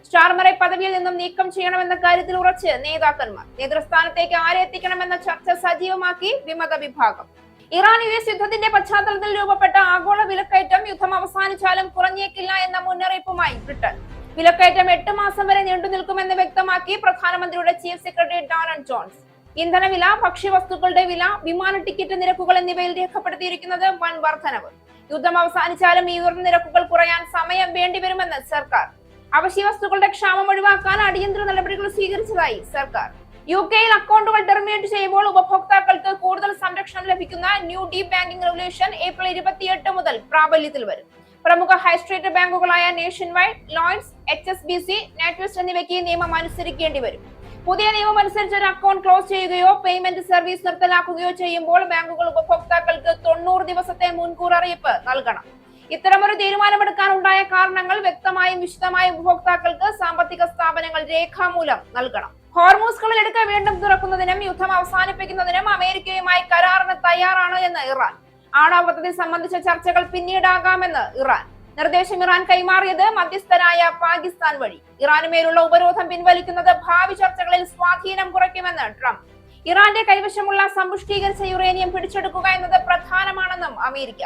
സ്റ്റാർമറെ പദവിയിൽ നിന്നും നീക്കം ചെയ്യണമെന്ന കാര്യത്തിൽ ഉറച്ച് നേതാക്കന്മാർ. നേതൃസ്ഥാനത്തേക്ക് ആരെ എത്തിക്കണമെന്ന ചർച്ച സജീവമാക്കി വിമത വിഭാഗം. ഇറാൻ-US യുദ്ധത്തിന്റെ പശ്ചാത്തലത്തിൽ രൂപപ്പെട്ട ആഗോള വിലക്കയറ്റം യുദ്ധം അവസാനിച്ചാലും കുറഞ്ഞേക്കില്ല എന്ന മുന്നറിയിപ്പുമായി ബ്രിട്ടൻ. വിലക്കയറ്റം 8 മാസം വരെ നീണ്ടു നിൽക്കുമെന്ന് വ്യക്തമാക്കി പ്രധാനമന്ത്രിയുടെ ചീഫ് സെക്രട്ടറി ഡാരൻ ജോൺസ്. ഇന്ധനവില, ഭക്ഷ്യവസ്തുക്കളുടെ വില, വിമാന ടിക്കറ്റ് നിരക്കുകൾ എന്നിവയിൽ രേഖപ്പെടുത്തിയിരിക്കുന്നത് വൻ വർധനവ്. യുദ്ധം അവസാനിച്ചാലും ഈ ഉയർന്ന നിരക്കുകൾ കുറയാൻ സമയം വേണ്ടിവരുമെന്ന് സർക്കാർ. അവശ്യ വസ്തുക്കളുടെ ക്ഷാമം ഒഴിവാക്കാൻ അടിയന്തര നടപടികൾ സ്വീകരിച്ചതായി സർക്കാർ. UK-യിൽ അക്കൗണ്ടുകൾ ടെർമിനേറ്റ് ചെയ്യുമ്പോൾ ഉപഭോക്താക്കൾക്ക് കൂടുതൽ സംരക്ഷണം ലഭിക്കുന്ന new deep banking regulation April 28 മുതൽ പ്രാബല്യത്തിൽ വരും. പ്രമുഖ ഹൈസ്ട്രീറ്റ് ബാങ്കുകളായ നേഷൻ വൈഡ്, ലോയ്ഡ്സ്, HSBC, നാറ്റ്വെസ്റ്റ് എന്നിവയ്ക്ക് ഈ നിയമം അനുസരിക്കേണ്ടി വരും. പുതിയ നിയമം അനുസരിച്ച് ഒരു അക്കൗണ്ട് ക്ലോസ് ചെയ്യുകയോ പേയ്മെന്റ് സർവീസ് നിർത്തലാക്കുകയോ ചെയ്യുമ്പോൾ ബാങ്കുകൾ ഉപഭോക്താക്കൾക്ക് 90 ദിവസത്തെ മുൻകൂർ അറിയിപ്പ് നൽകണം. ഇത്തരമൊരു തീരുമാനമെടുക്കാനുണ്ടായ കാരണങ്ങൾ വ്യക്തമായും വിശദമായും ഉപഭോക്താക്കൾക്ക് സാമ്പത്തിക സ്ഥാപനങ്ങൾ രേഖാമൂലം നൽകണം. ഹോർമൂസ് കടലിടുക്ക് വീണ്ടും തുറക്കുന്നതിനും യുദ്ധം അവസാനിപ്പിക്കുന്നതിനും അമേരിക്കയുമായി കരാറിന് തയ്യാറാണ് എന്ന് ഇറാൻ. ആണവ പദ്ധതി സംബന്ധിച്ച ചർച്ചകൾ പിന്നീടാകാമെന്ന് ഇറാൻ. നിർദ്ദേശം ഇറാൻ കൈമാറിയത് മധ്യസ്ഥരായ പാകിസ്ഥാൻ വഴി. ഇറാനുമേലുള്ള ഉപരോധം പിൻവലിക്കുന്നത് ഭാവി ചർച്ചകളിൽ സ്വാധീനം കുറയ്ക്കുമെന്ന് ട്രംപ്. ഇറാന്റെ കൈവശമുള്ള സമ്പുഷ്ടീകരിച്ച യുറേനിയം പിടിച്ചെടുക്കുക എന്നത് പ്രധാനമാണെന്നും അമേരിക്ക.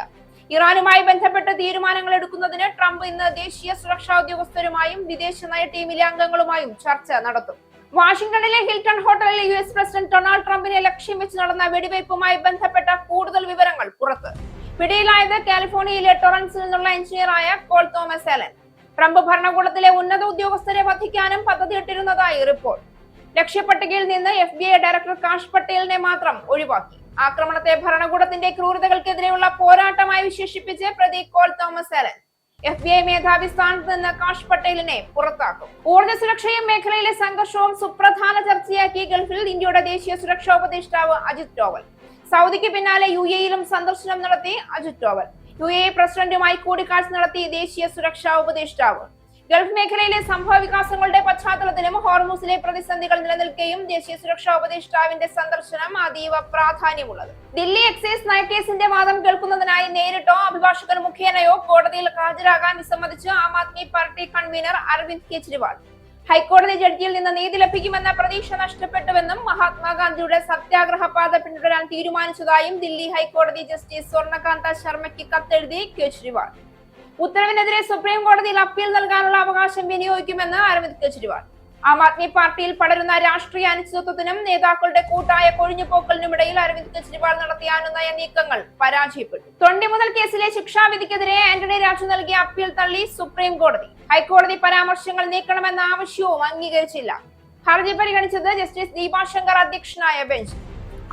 ഇറാനുമായി ബന്ധപ്പെട്ട് തീരുമാനങ്ങൾ എടുക്കുന്നതിന് ട്രംപ് ഇന്ന് ദേശീയ സുരക്ഷാ ഉദ്യോഗസ്ഥരുമായും വിദേശ നയ ടീമിലെ അംഗങ്ങളുമായും ചർച്ച നടത്തും. വാഷിംഗ്ടണിലെ ഹിൽട്ടൺ ഹോട്ടലിൽ US പ്രസിഡന്റ് ഡൊണാൾഡ് ട്രംപിനെ ലക്ഷ്യം വെച്ച് നടന്ന വെടിവയ്പുമായി ബന്ധപ്പെട്ട കൂടുതൽ വിവരങ്ങൾ പുറത്ത്. പിടിയിലായത് കാലിഫോർണിയയിലെ ടൊറൻസിൽ നിന്നുള്ള എഞ്ചിനീയറായ കോൾ തോമസ് അലൻ. ട്രംപ് ഭരണകൂടത്തിലെ ഉന്നത ഉദ്യോഗസ്ഥരെ വധിക്കാനും പദ്ധതിയിട്ടിരുന്നതായി റിപ്പോർട്ട്. ലക്ഷ്യപ്പട്ടികയിൽ നിന്ന് FBI ഡയറക്ടർ കാഷ് പട്ടേലിനെ മാത്രം ഒഴിവാക്കി. ആക്രമണത്തെ ഭരണകൂടത്തിന്റെ ക്രൂരതകൾക്കെതിരെയുള്ള പോരാട്ടമായി വിശേഷിപ്പിച്ച് പ്രതി കോൾ തോമസ് അലൻ FBI മേധാവി സ്ഥാനത്ത് നിന്ന് കാഷ് പട്ടേലിനെ പുറത്താക്കും. ഊർജ്ജ സുരക്ഷയും മേഖലയിലെ സംഘർഷവും സുപ്രധാന ചർച്ചയാക്കി ഗൾഫിൽ ഇന്ത്യയുടെ ദേശീയ സുരക്ഷാ ഉപദേഷ്ടാവ് അജിത് ഡോവൽ. സൗദിക്ക് പിന്നാലെ UAE-യിലും സന്ദർശനം നടത്തി അജിത് ഡോവൽ. UAE പ്രസിഡന്റുമായി കൂടിക്കാഴ്ച നടത്തി ദേശീയ സുരക്ഷാ ഉപദേഷ്ടാവ്. ഗൾഫ് മേഖലയിലെ സംഭവ വികാസങ്ങളുടെ പശ്ചാത്തലത്തിലും ഹോർമൂസിലെ പ്രതിസന്ധികൾ നിലനിൽക്കുകയും ദേശീയ സുരക്ഷാ ഉപദേഷ്ടാവിന്റെ സന്ദർശനം അതീവ പ്രാധാന്യമുള്ളത്. ദില്ലി എക്സൈസ് നയക്കേസിന്റെ വാദം കേൾക്കുന്നതിനായി നേരിട്ടോ അഭിഭാഷകർ മുഖേനയോ കോടതിയിൽ ഹാജരാകാൻ വിസമ്മതിച്ച് ആം ആദ്മി പാർട്ടി കൺവീനർ അരവിന്ദ് കെജ്രിവാൾ. ഹൈക്കോടതി ജഡ്ജിയിൽ നിന്ന് നീതി ലഭിക്കുമെന്ന പ്രതീക്ഷ നഷ്ടപ്പെട്ടുവെന്നും മഹാത്മാഗാന്ധിയുടെ സത്യാഗ്രഹ പാത പിന്തുടരാൻ തീരുമാനിച്ചതായും ദില്ലി ഹൈക്കോടതി ജസ്റ്റിസ് സ്വർണകാന്ത ശർമ്മയ്ക്ക് കത്തെഴുതി കെജ്രിവാൾ. ഉത്തരവിനെതിരെ സുപ്രീം കോടതിയിൽ അപ്പീൽ നൽകാനുള്ള അവകാശം വിനിയോഗിക്കുമെന്ന് അരവിന്ദ് കെജ്രിവാൾ. ആം ആദ്മി പാർട്ടിയിൽ പടരുന്ന രാഷ്ട്രീയ അനിശ്ചിതത്വത്തിനും നേതാക്കളുടെ കൂട്ടായ കൊഴിഞ്ഞുപോക്കലിനുമിടയിൽ അരവിന്ദ് കെജ്രിവാൾ നടത്തിയ അനുനയ നീക്കങ്ങൾ പരാജയപ്പെട്ടു. തൊണ്ടിമുതൽ കേസിലെ ശിക്ഷാവിധിക്കെതിരെ ആന്റണി രാജു നൽകിയ അപ്പീൽ തള്ളി സുപ്രീം കോടതി. ഹൈക്കോടതി പരാമർശങ്ങൾ നീക്കണമെന്ന ആവശ്യവും അംഗീകരിച്ചില്ല. ഹർജി പരിഗണിച്ചത് ജസ്റ്റിസ് ദീപാശങ്കർ അധ്യക്ഷനായ ബെഞ്ച്.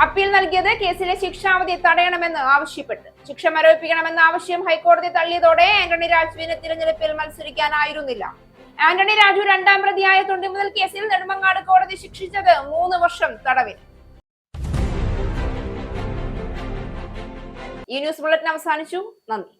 അപ്പീൽ നൽകിയത് കേസിലെ ശിക്ഷാവധി തടയണമെന്ന് ആവശ്യപ്പെട്ട്. ശിക്ഷ മരവിപ്പിക്കണമെന്ന ആവശ്യം ഹൈക്കോടതി തള്ളിയതോടെ ആന്റണി രാജുവിന് തിരഞ്ഞെടുപ്പിൽ മത്സരിക്കാനായിരുന്നില്ല. ആന്റണി രാജു 2ാം പ്രതിയായ തൊണ്ടിമുതൽ കേസിൽ നെടുമങ്ങാട് കോടതി ശിക്ഷിച്ചത് 3 വർഷം തടവിന്. ഈ ന്യൂസ് ബുള്ളറ്റിൻ അവസാനിച്ചു. നന്ദി.